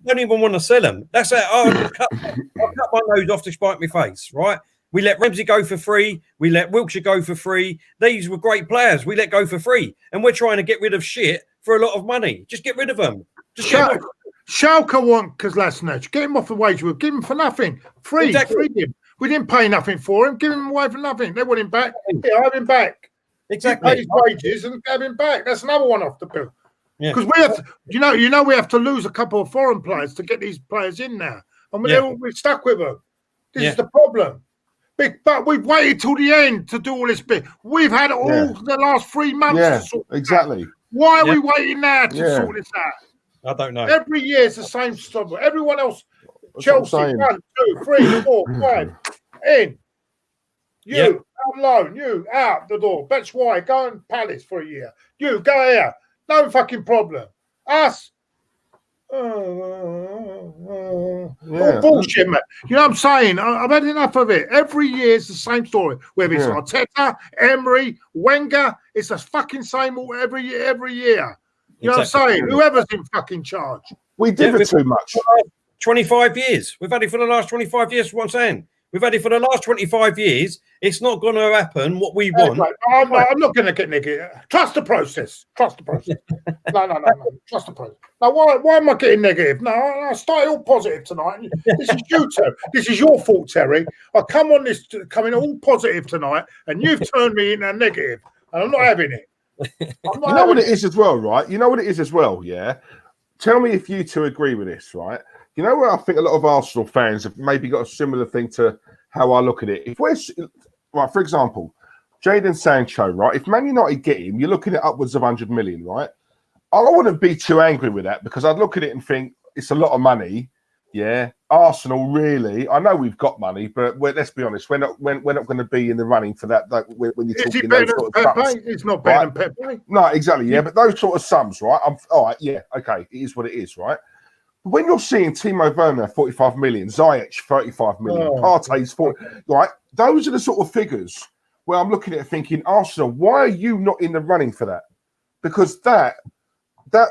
B: don't even want to sell them. That's it. I'll cut my nose off to spite my face, right? We let Ramsey go for free. We let Wilshere go for free. These were great players. We let go for free. And we're trying to get rid of shit for a lot of money. Just get rid of them.
D: Schalke want Kolasinac. Get him off the wage bill. Give him for nothing. Free.
B: Exactly.
D: Free him. We didn't pay nothing for him. Give him away for nothing. They want him back. Yeah, have him back.
B: Exactly.
D: Pay his wages and have him back. That's another one off the bill. Because we have to, we have to lose a couple of foreign players to get these players in now. And we're stuck with them. This is the problem. But we've waited till the end to do all this bit. We've had all the last 3 months to sort
C: exactly.
D: out. Why are we waiting now to sort this out?
B: I don't know.
D: Every year it's the same stuff. Everyone else,
C: That's
D: Chelsea, 1, 2, 3, 4, 5, in. You, on loan, you, out the door. That's why. Go and Palace for a year. You, go here. No fucking problem. Us. All bullshit, man. You know what I'm saying? I've had enough of it. Every year it's the same story. Whether it's Arteta, Emery, Wenger, it's the fucking same every year. You know what I'm saying? Whoever's in fucking charge.
C: We did it too much.
B: 25 years. We've had it for the last 25 years. What I'm saying. We've had it for the last 25 years. It's not going to happen what we want.
D: I'm not going to get negative. Trust the process. No. Trust the process. Now, why am I getting negative? No, I started all positive tonight. This is you, Terry. This is your fault, Terry. I come on this coming all positive tonight, and you've turned me into negative, and I'm not having it.
C: You know what it is as well, right? You know what it is as well, yeah? Tell me if you two agree with this, right? You know where I think a lot of Arsenal fans have maybe got a similar thing to how I look at it. If we're right, for example, Jadon Sancho, right? If Man United get him, you're looking at upwards of 100 million, right? I wouldn't be too angry with that because I'd look at it and think it's a lot of money. Yeah, Arsenal really. I know we've got money, but let's be honest, we're not going to be in the running for that. Like when you're talking those sort of sums,
D: it's not better than Pepe.
C: No, exactly. Yeah, but those sort of sums, right? All right. Yeah, okay. It is what it is, right? When you're seeing Timo Werner 45 million, Ziyech 35 million, Partey's 40, right? Those are the sort of figures where I'm looking at it thinking, Arsenal, why are you not in the running for that? Because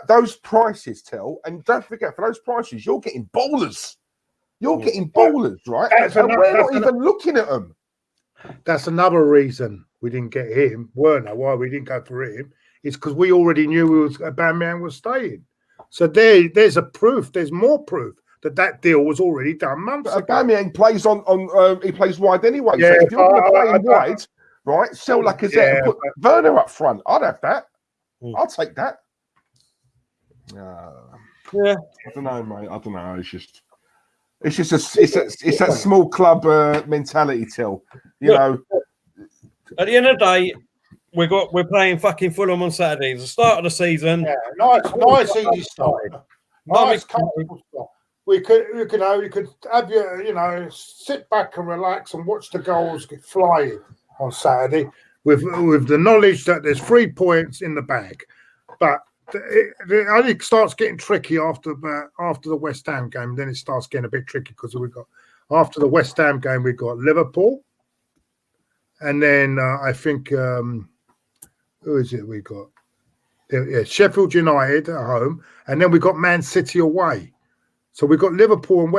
C: those prices tell, and don't forget, for those prices, you're getting bowlers. You're getting bowlers, right? And we're not even looking at them.
D: That's another reason we didn't get him, Werner, why we didn't go for him, is because we already knew Aubameyang was staying. So there's a proof. There's more proof that deal was already done months ago.
C: Aubameyang plays he plays wide anyway. Yeah, so if you're going to play him wide, right, sell Lacazette and put Werner up front. I'd have that. I'll take that. I don't know, mate. I don't know. It's that small club mentality, Till. You know.
B: At the end of the day, we're playing fucking Fulham on Saturday. It's the start of the season.
D: Yeah, nice easy start. Nice comfortable start. We could have you sit back and relax and watch the goals get flying on Saturday with the knowledge that there's 3 points in the bag. But it only starts getting tricky after the West Ham game. Then it starts getting a bit tricky because after the West Ham game we got Liverpool, and then I think who is it we got? Yeah, Sheffield United at home, and then we got Man City away. So we got Liverpool and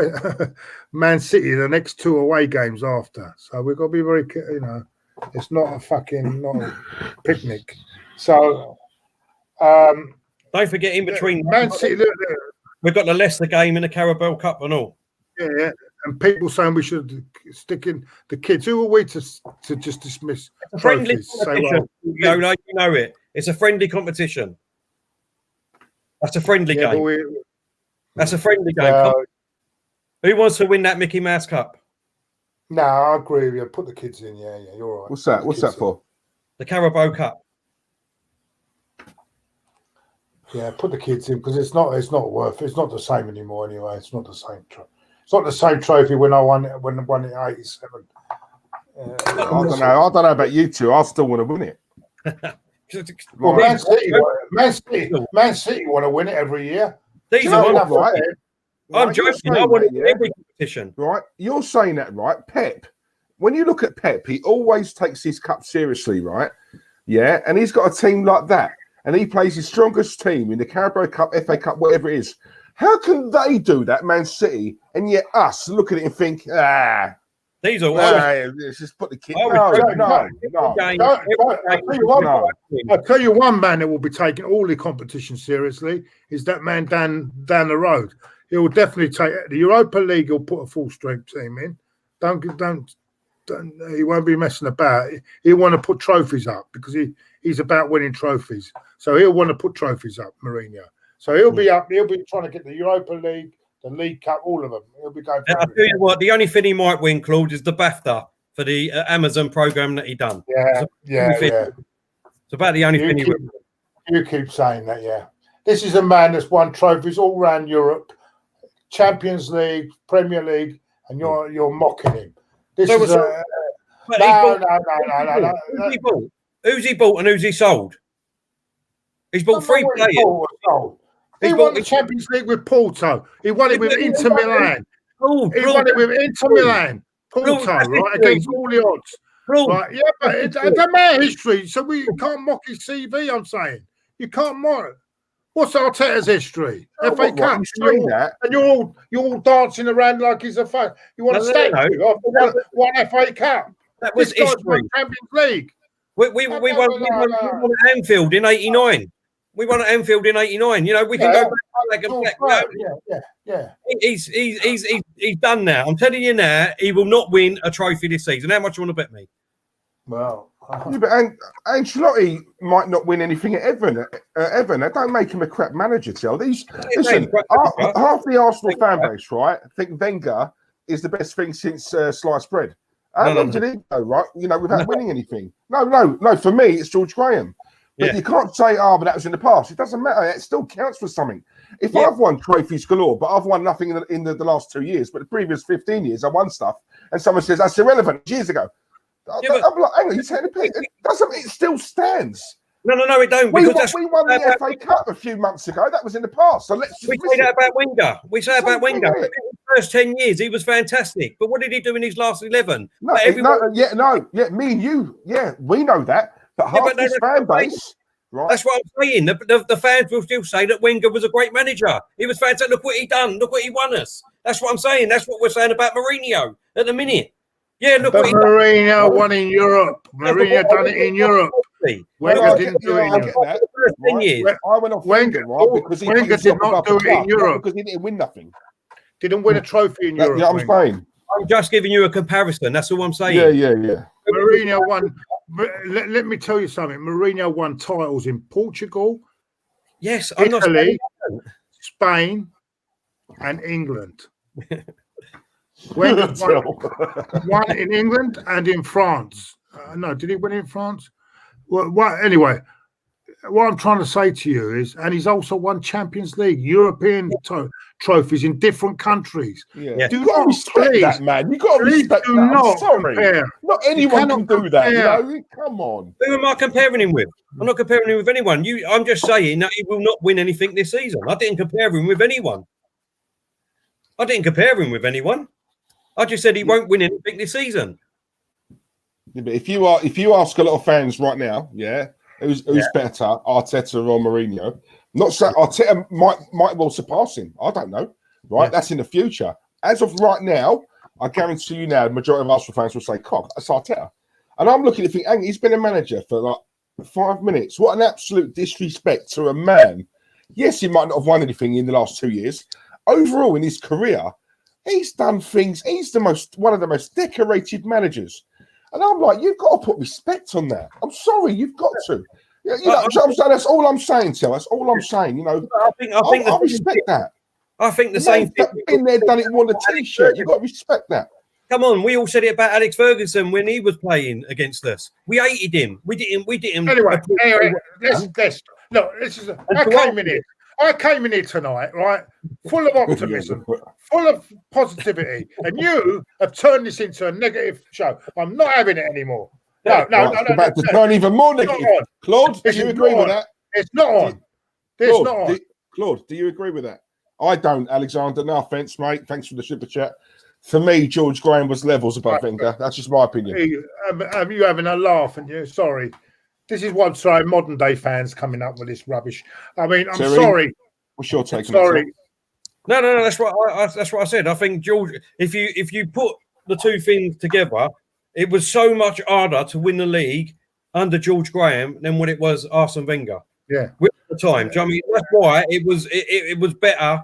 D: Man City the next 2 away games after. So we've got to be very, it's not a picnic. So
B: don't forget in between
D: Man City,
B: we've got the Leicester game in the Carabao Cup and all.
D: Yeah, and people saying we should stick in the kids. Who are we to just dismiss?
B: A friendly competition. You know it. It's a friendly competition. That's a friendly game. That's a friendly game. Who wants to win that Mickey Mouse Cup?
D: No, I agree with you. Put the kids in. Yeah, you're right.
C: What's that? What's that for?
B: The Carabao Cup.
D: Yeah, put the kids in because it's not worth it. It's not the same anymore anyway. It's not the same trophy. It's not the same trophy when I won it in '87.
C: I don't know about you two. I still want to win it.
D: Well, Man City want to win it every year.
B: These are right. I'm joking. I want to every competition.
C: Right? You're saying that, right? Pep, when you look at Pep, he always takes his cup seriously, right? Yeah, and he's got a team like that, and he plays his strongest team in the Carabao Cup, FA Cup, whatever it is. How can they do that, Man City, and yet us look at it and think,
B: these are
C: let's just put the kid. No.
D: I'll tell you one man that will be taking all the competition seriously is that man down the road. He will definitely take the Europa League. He'll put a full strength team in. Don't. He won't be messing about. He'll want to put trophies up because he's about winning trophies. So he'll want to put trophies up, Mourinho. So he'll be up. He'll be trying to get the Europa League, the League Cup, all of them. He'll be going.
B: I'll tell you what. The only thing he might win, Claude, is the BAFTA for the Amazon program that he done.
D: Yeah.
B: It's about the only thing he wins.
D: You keep saying that, yeah. This is a man that's won trophies all around Europe, Champions League, Premier League, and you're mocking him. This is no.
B: Who's he bought and who's he sold? He's bought 3 players.
D: He won the Champions League with Porto. He won it with Inter Milan. He won it with Inter Milan. Porto, right, against all the odds. Right, yeah, but it doesn't matter history, so we can't mock his CV, I'm saying. You can't mock it. What's Arteta's history? FA Cup. And you're all dancing around like he's a fan. You want to stay one FA Cup.
B: That was history.
D: Champions League.
B: We won at Anfield in '89. We won at Anfield in '89. You know, we can go back.
D: Yeah.
B: He's done now. I'm telling you now, he will not win a trophy this season. How much do you want to bet me?
C: Well, but Ancelotti might not win anything at Everton. That don't make him a crap manager, Till. Listen, half the Arsenal fan base, right, think Wenger is the best thing since sliced bread. How long did he go, right? You know, without winning anything. No. For me, it's George Graham. But you can't say, but that was in the past. It doesn't matter. It still counts for something. If I've won trophies galore, but I've won nothing in the last 2 years, but the previous 15 years, I won stuff, and someone says that's irrelevant years ago. I'm like, hang on, you're saying it still stands.
B: No, it don't.
C: We won the FA Cup a few months ago. That was in the past. So let's just
B: we say that about Wenger. We say about Wenger. In the first 10 years, he was fantastic. But what did he do in his last 11?
C: Me and you, we know that. But half this fan base, right?
B: That's what I'm saying. The fans will still say that Wenger was a great manager. He was fantastic. Look what he done. Look what he won us. That's what I'm saying. That's what we're saying about Mourinho at the minute. Yeah, look. But
D: Mourinho won in Europe. Mourinho done it in Europe. Wenger didn't do it in Europe.
C: I went off Wenger, right? Because
D: Wenger did not do it in Europe
C: because he didn't win nothing.
D: Didn't win a trophy in Europe.
C: Yeah, I'm saying.
B: I'm just giving you a comparison. That's all I'm saying.
C: Yeah.
D: Mourinho won. Let me tell you something. Mourinho won titles in Portugal,
B: yes,
D: Italy, Spain, and England. Wenger won in England and in France. No, did he win in France? Well, anyway, what I'm trying to say to you is, and he's also won Champions League, European trophies in different countries.
C: Yeah. Do not respect that, man. You got to respect that. I'm sorry.
D: Compare.
C: Not anyone can do that. You know? Come on.
B: Who am I comparing him with? I'm not comparing him with anyone. I'm just saying that he will not win anything this season. I didn't compare him with anyone. I just said he won't win anything this seson.
C: Yeah, but if you ask a lot of fans right now, who's better, Arteta or Mourinho? Not so Arteta might well surpass him. I don't know. Right? Yeah. That's in the future. As of right now, I guarantee you now, the majority of Arsenal fans will say, "Cock, that's Arteta." And I'm looking at thinking, he's been a manager for like 5 minutes. What an absolute disrespect to a man. Yes, he might not have won anything in the last 2 years. Overall, in his career, he's done things. He's one of the most decorated managers. And I'm like, you've got to put respect on that. I'm sorry, you've got to. You know, I'm saying, that's all I'm saying, Till. That's all I'm saying. You know, I respect that.
B: I think the same thing.
C: Been there, done it, won a T-shirt. You've got to respect that.
B: Come on, we all said it about Alex Ferguson when he was playing against us. We hated him. We didn't.
D: Anyway, let's look. This is. I came in here tonight, right, full of optimism, full of positivity, and you have turned this into a negative show. I'm not having it anymore. No.
C: About to turn even more negative. Claude, do you agree with that?
D: It's not on.
C: Claude, do you agree with that? I don't, Alexander. No offense, mate. Thanks for the super chat. For me, George Graham was levels above Wenger. That's just my opinion.
D: Have you having a laugh? And you sorry. This is what I'm saying. Modern day fans coming up with this rubbish. I mean, I'm sorry.
C: What's your take?
D: Sorry.
B: No. That's what I said. I think George. If you put the two things together, it was so much harder to win the league under George Graham than what it was Arsene Wenger.
D: Yeah,
B: with the time. Do you know what I mean? That's why it was better.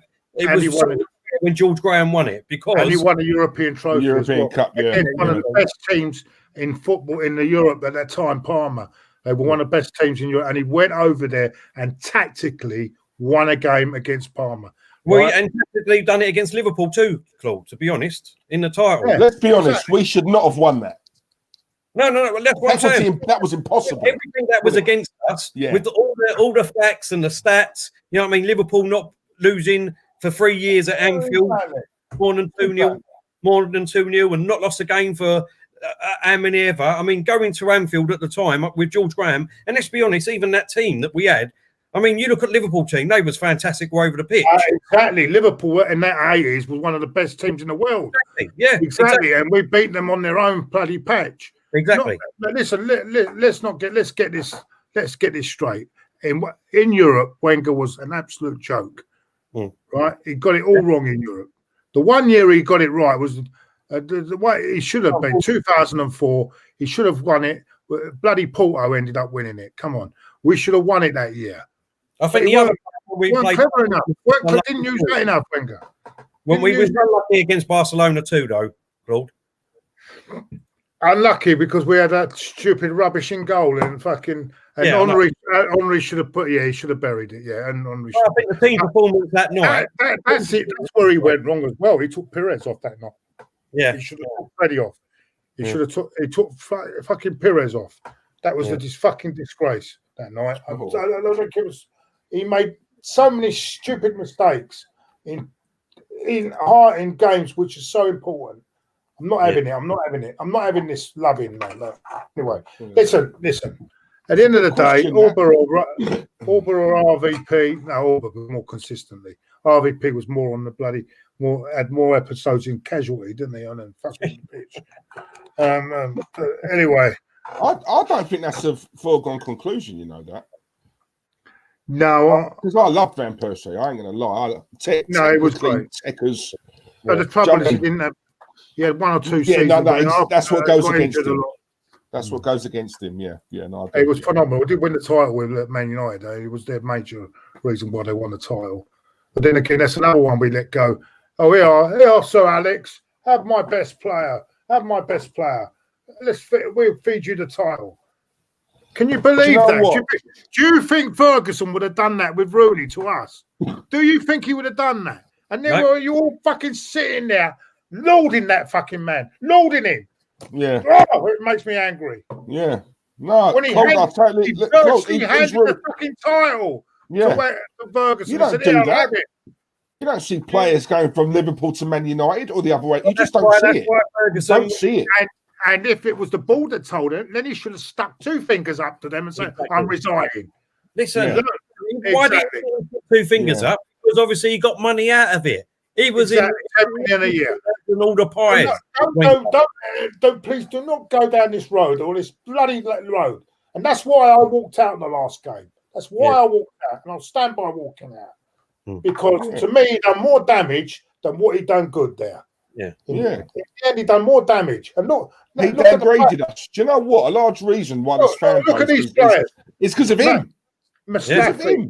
B: When George Graham won it because
D: he won a European trophy,
C: European Cup. Yeah,
D: one of the best teams in football in the Europe at that time. Parma. They were one of the best teams in Europe, and he went over there and tactically won a game against Parma.
B: Well, and tactically done it against Liverpool too, Claude, to be honest, in the title.
C: Yeah, let's be honest, we should not have won that.
B: No, that's what I'm saying.
C: That was impossible.
B: Everything that was against us, with all the facts and the stats, you know what I mean? Liverpool not losing for 3 years at Anfield, more than 2-0, and not lost a game for how many ever. I mean, going to Anfield at the time with George Graham, and let's be honest, even that team that we had, I mean, you look at Liverpool team, they was fantastic all over the pitch.
D: Exactly. Liverpool in that 80s was one of the best teams in the world.
B: Exactly. Yeah,
D: exactly. And we beat them on their own bloody patch.
B: Exactly.
D: Listen, let's get this straight. In Europe, Wenger was an absolute joke. Right? He got it all wrong in Europe. The 1 year he got it right was the way he should have been 2004. He should have won it. Bloody Porto ended up winning it. Come on, we should have won it that year.
B: I think the other we
D: weren't clever enough. Didn't use that enough, Wenger.
B: When we was unlucky against Barcelona too, though, Claude.
D: Unlucky because we had that stupid rubbish in goal and Henry should have he should have buried it. Yeah, and Henry.
B: I think the team performance that night.
D: That's it. That's where he went wrong as well. He took Perez off that night.
B: Yeah,
D: he should have took Freddie off. He should have took fucking Perez off. That was a fucking disgrace that night. I think it was. He made so many stupid mistakes in games which are so important. I'm not having it. I'm not having it. I'm not having this loving, man. Look. Anyway, listen. At the end of the day, Auber or RVP. No, Auber was more consistently. RVP was more on the bloody had more episodes in Casualty, didn't he? On the fucking pitch. Anyway,
C: I don't think that's a foregone conclusion. You know that.
D: No,
C: because I love Van Persie. I ain't gonna lie.
D: It was great. But the trouble is, he didn't have. He had 1 or 2 seasons.
C: That's what goes against him. That's what goes against him. Yeah. No,
D: it was phenomenal. We did win the title with Man United. It was their major reason why they won the title. But then again, that's another one we let go. Oh, here, Sir Alex. Have my best player. We'll feed you the title. Can you believe that? Do you think Ferguson would have done that with Rooney to us? Do you think he would have done that? And then were you all fucking sitting there loading that fucking man, loading him.
C: Yeah.
D: Oh, it makes me angry.
C: Yeah. No,
D: when he handed the fucking title to Ferguson.
C: You don't do that. You don't see players going from Liverpool to Man United or the other way. You just don't see it. You don't see it.
D: And if it was the board that told him, then he should have stuck 2 fingers up to them and said, I'm resigning.
B: Listen, why did he put 2 fingers up? Because obviously he got money out of it. He was in
D: 10 million a year.
B: And all the pies.
D: Don't please do not go down this road or this bloody road. And that's why I walked out in the last game. That's why I walked out. And I'll stand by walking out. Because to me, he done more damage than what he done good there. He done more damage. And
C: he downgraded us. Do you know what? A large reason why this fan
D: look at these players.
C: It's because of him.
D: Mustafi,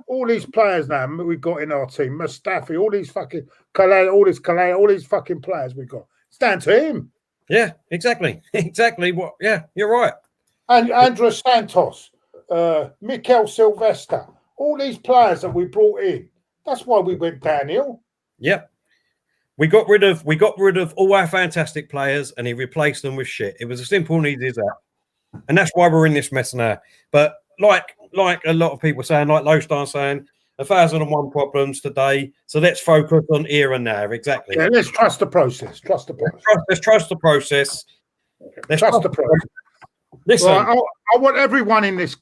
D: all these players now we've got in our team. Mustafi, all these fucking Calais, all these fucking players we've got. It's down to him.
B: Yeah, exactly. What? Yeah, you're right.
D: And Andres Santos, Mikel Silvestre, all these players that we brought in. That's why we went downhill.
B: Yep. We got rid of all our fantastic players, and he replaced them with shit. It was as simple and easy as that. And that's why we're in this mess now. But like a lot of people saying, like Lowstar saying, 1,001 problems today. So let's focus on here and now. Exactly.
D: Yeah, let's trust the process.
B: Let's trust the process.
D: Let's trust the process.
B: Listen,
D: I want everyone in this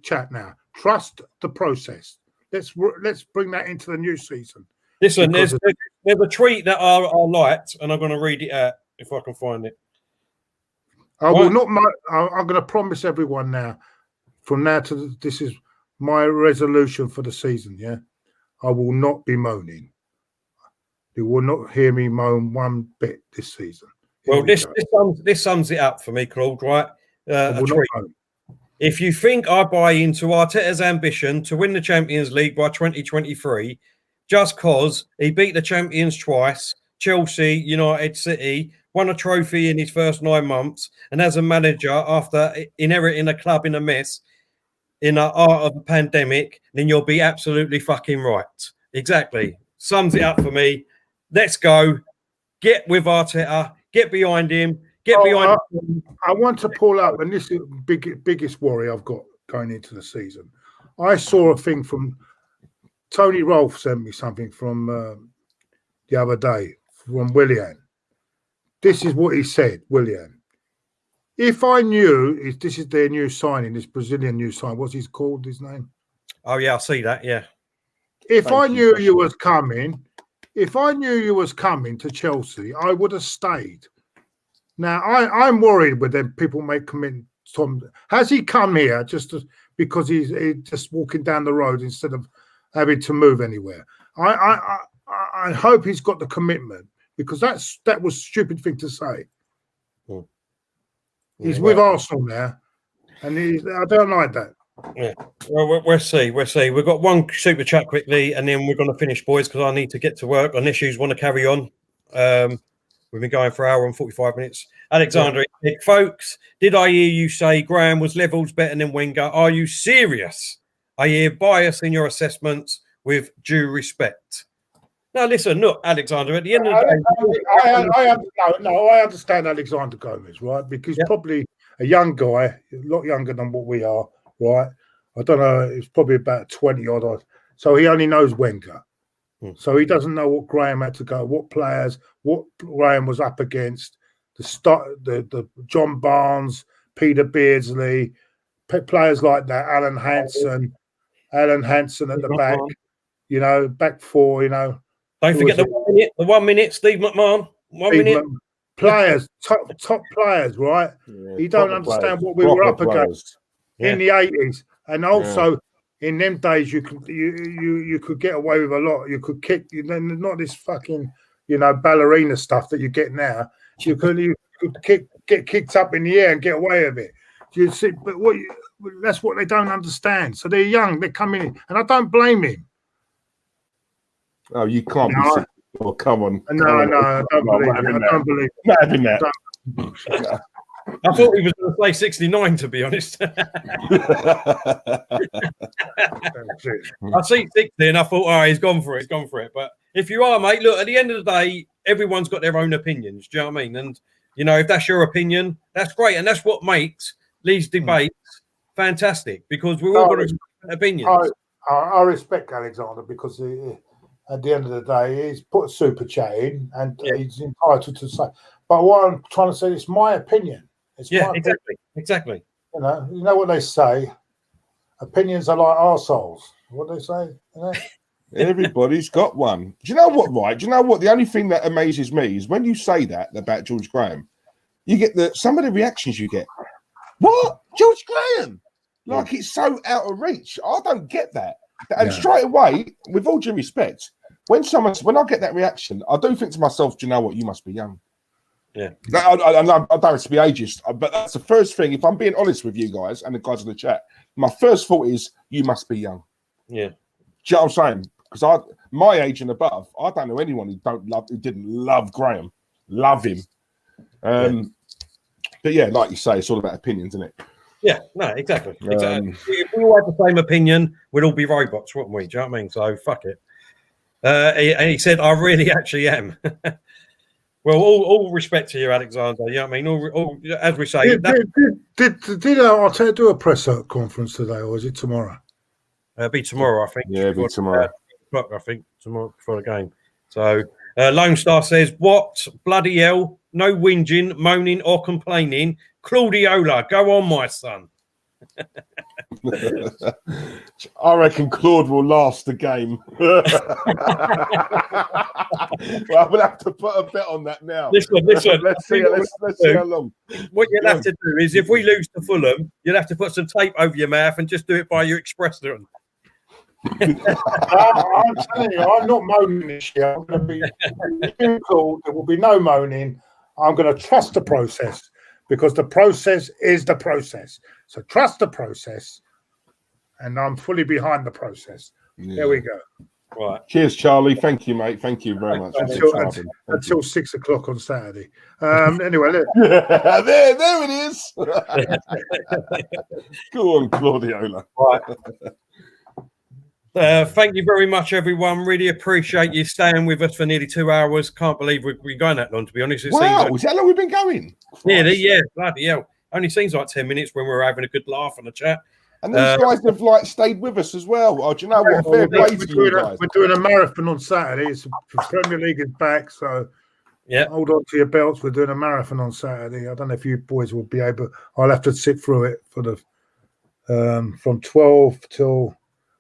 D: chat now. Trust the process. Let's bring that into the new season.
B: Listen, there's a tweet that I liked, and I'm going to read it out if I can find it.
D: I will not. I'm going to promise everyone now. From now to this is my resolution for the season. Yeah, I will not be moaning. You will not hear me moan one bit this season.
B: Well, this sums it up for me, Claude. Right? A tweet. If you think I buy into Arteta's ambition to win the Champions League by 2023, just cause he beat the champions twice, Chelsea, United, City, won a trophy in his first 9 months, and as a manager, after inheriting a club in a mess, in the art of a pandemic, then you'll be absolutely fucking right. Exactly. Sums it up for me. Let's go. Get with Arteta. Get behind him. I
D: want to pull up, and this is the biggest worry I've got going into the season. I saw a thing from Tony Rolfe sent me something from the other day from Willian. This is what he said, Willian. If I knew, this is their new signing, this Brazilian new signing, what's his called, his name?
B: Oh, yeah, I see that, yeah.
D: If I knew you was coming to Chelsea, I would have stayed. Now, I'm worried with them people make commitments. Has he come here because he's just walking down the road instead of having to move anywhere? I hope he's got the commitment, because that was a stupid thing to say. He's with Arsenal now, and I don't like that.
B: Yeah. Well, we'll see. We've got one super chat quickly, and then we're going to finish, boys, because I need to get to work. Unless you want to carry on. We've been going for an hour and 45 minutes. Alexander, folks, did I hear you say Graham was levels better than Wenger? Are you serious? I hear bias in your assessments, with due respect. Now, listen, look, Alexander, at the end of the day...
D: I understand Alexander Gomez, right? Because he's probably a young guy, a lot younger than what we are, right? I don't know, it's probably about 20-odd. So he only knows Wenger. So he doesn't know what Graham had to go, what Graham was up against, the John Barnes, Peter Beardsley, players like that, Alan Hansen at the back, back four,
B: Don't forget the 1 minute, Steve McMahon. 1 minute.
D: Players, top players, right?
C: Yeah,
D: he don't understand what we were up against in the 80s. And also... In them days, you could get away with a lot. You could kick, not this fucking, ballerina stuff that you get now. You could get kicked up in the air and get away with it. You see, but that's what they don't understand. So they're young, they're coming in, and I don't blame him.
C: Oh, you can't be sick. Well, come on.
D: No, I don't believe it.
C: Not having that.
B: I thought he was going to say 69, to be honest. I see 60 and I thought, he's gone for it. But if you are, mate, look, at the end of the day, everyone's got their own opinions. Do you know what I mean? And, if that's your opinion, that's great. And that's what makes these debates fantastic, because we're all got opinions.
D: I respect Alexander, because at the end of the day, he's put a super chat in and he's entitled to say. But what I'm trying to say, it's my opinion.
B: Exactly.
D: You know what they say? Opinions are like arseholes. What do they say?
C: Everybody's got one. Do you know what, right? Do you know what? The only thing that amazes me is when you say that about George Graham, you get some of the reactions you get. What? George Graham? Like it's so out of reach. I don't get that. And straight away, with all due respect, when I get that reaction, I do think to myself, do you know what? You must be young.
B: Yeah,
C: I don't want to be ageist, but that's the first thing. If I'm being honest with you guys and the guys in the chat, my first thought is you must be young.
B: Yeah,
C: do you know what I'm saying? Because my age and above, I don't know anyone who didn't love Graham, love him. But yeah, like you say, it's all about opinions, isn't it?
B: Yeah, no, exactly. If we all had the same opinion, we'd all be robots, wouldn't we? Do you know what I mean? So fuck it. And he said, "I really actually am." Well, all respect to you, Alexander. You know what I mean? All as we say.
D: Did Arteta do a press conference today, or is it tomorrow?
B: It'll be tomorrow, I think.
C: Yeah, it'll be tomorrow.
B: I think tomorrow before the game. So Lone Star says, "What bloody hell? No whinging, moaning, or complaining. Claudiola, go on, my son."
C: I reckon Claude will last the game. Well, we'll have to put a bet on that now.
B: Listen.
C: Let's see how long.
B: What you'll have to do is, if we lose to Fulham, you'll have to put some tape over your mouth and just do it by your expression.
D: I'm telling you, I'm not moaning this year. I'm going to be cool. There will be no moaning. I'm going to trust the process because the process is the process. So trust the process, and I'm fully behind the process. Yeah. There we go.
B: Right.
C: Cheers, Charlie. Thank you, mate. Thank you very much.
D: Until 6 o'clock on Saturday. Anyway, look.
C: there it is. Go on, Claudiola.
B: Right. Thank you very much, everyone. Really appreciate you staying with us for nearly 2 hours. Can't believe we've been going that long, to be honest.
C: Wow, is that how long we've been going?
B: Yeah, bloody hell. Only seems like 10 minutes when we're having a good laugh and a chat.
C: And these guys have stayed with us as well. Oh, do you know what? Fair play to you guys.
D: We're doing a marathon on Saturday. It's Premier League is back, so
B: yeah,
D: hold on to your belts. We're doing a marathon on Saturday. I don't know if you boys will be able. I'll have to sit through it for the from 12 till.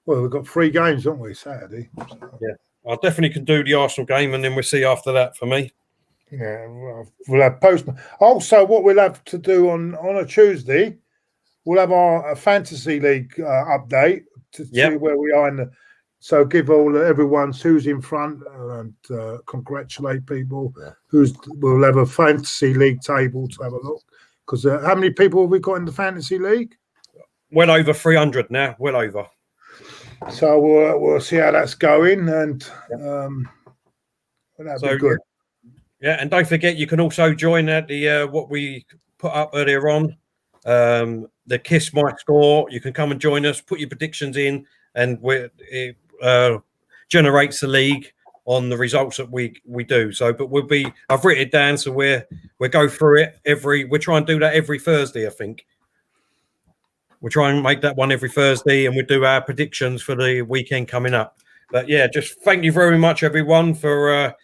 D: Well, we've got 3 games, don't we, Saturday?
B: Yeah, I definitely can do the Arsenal game, and then we'll see after that for me.
D: Yeah, we'll have post. Also, what we'll have to do on a Tuesday, we'll have our fantasy league update to see where we are in the. So give everyone who's in front and congratulate people. Yeah. We'll have a fantasy league table to have a look because how many people have we got in the fantasy league?
B: Well over 300 now. Well over.
D: So we'll see how that's going, and that'll be good.
B: Yeah, and don't forget you can also join at the what we put up earlier on, the Kiss My Score. You can come and join us, put your predictions in, and it generates the league on the results that we do. So, but I've written it down, so we'll go through it we try and do that every Thursday, I think. We'll try and make that one every Thursday, and we'll do our predictions for the weekend coming up. But yeah, just thank you very much, everyone, for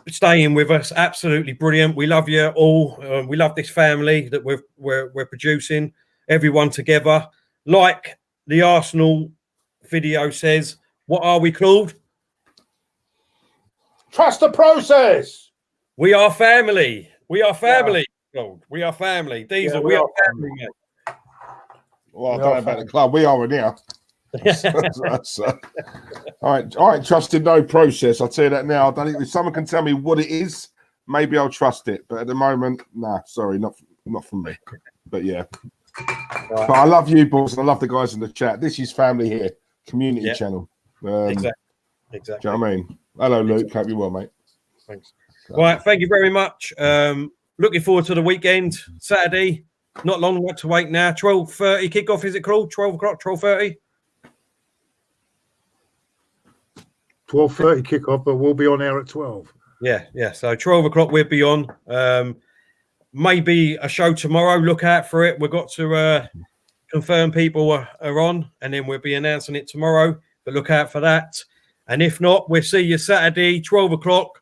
B: staying with us. Absolutely brilliant. We love you all. We love this family that we're producing. Everyone together, like the Arsenal video says. What are we called?
D: Trust the process.
B: We are family. We are family. Yeah. We are family. Diesel. Yeah, we are family, mate.
C: Well, I don't know about the club. We are in here. I ain't trusted no process. I'll tell you that now. I don't think if someone can tell me what it is, maybe I'll trust it. But at the moment, nah, sorry, not from me. But yeah. Right. But I love you, boys, and I love the guys in the chat. This is family here, community channel.
B: Exactly.
C: Do you know what I mean? Hello, Luke. Hope you're well, mate.
B: Thanks. Right, thank you very much. Looking forward to the weekend, Saturday. Not long to wait now. 12:30 kickoff, is it called? 12 o'clock, 12:30?
D: 12:30 kickoff, but we'll be on air at 12.
B: Yeah. So 12 o'clock we'll be on. Maybe a show tomorrow. Look out for it. We've got to confirm people are on, and then we'll be announcing it tomorrow. But look out for that. And if not, we'll see you Saturday, 12 o'clock.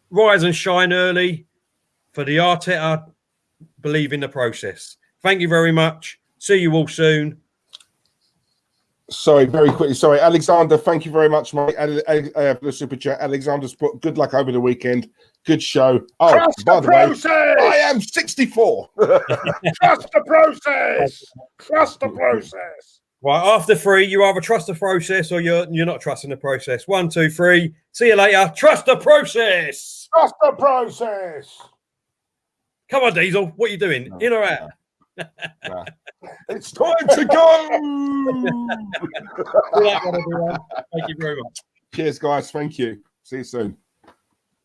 B: Rise and shine early for the Arteta. Believe in the process. Thank you very much. See you all soon.
C: Sorry, very quickly. Sorry, Alexander. Thank you very much, mate. The super chat. Alexander's put good luck over the weekend. Good show. Oh,
D: trust
C: by
D: the process.
C: Way, I am 64.
D: Trust the process. Trust the process.
B: Right, after 3, you either trust the process or you're not trusting the process. 1, 2, 3. See you later. Trust the process.
D: Trust the process.
B: Come on, Diesel. What are you doing? In or out?
C: Nah. It's time to go.
B: Thank you very much.
C: Cheers, guys. Thank you. See you soon.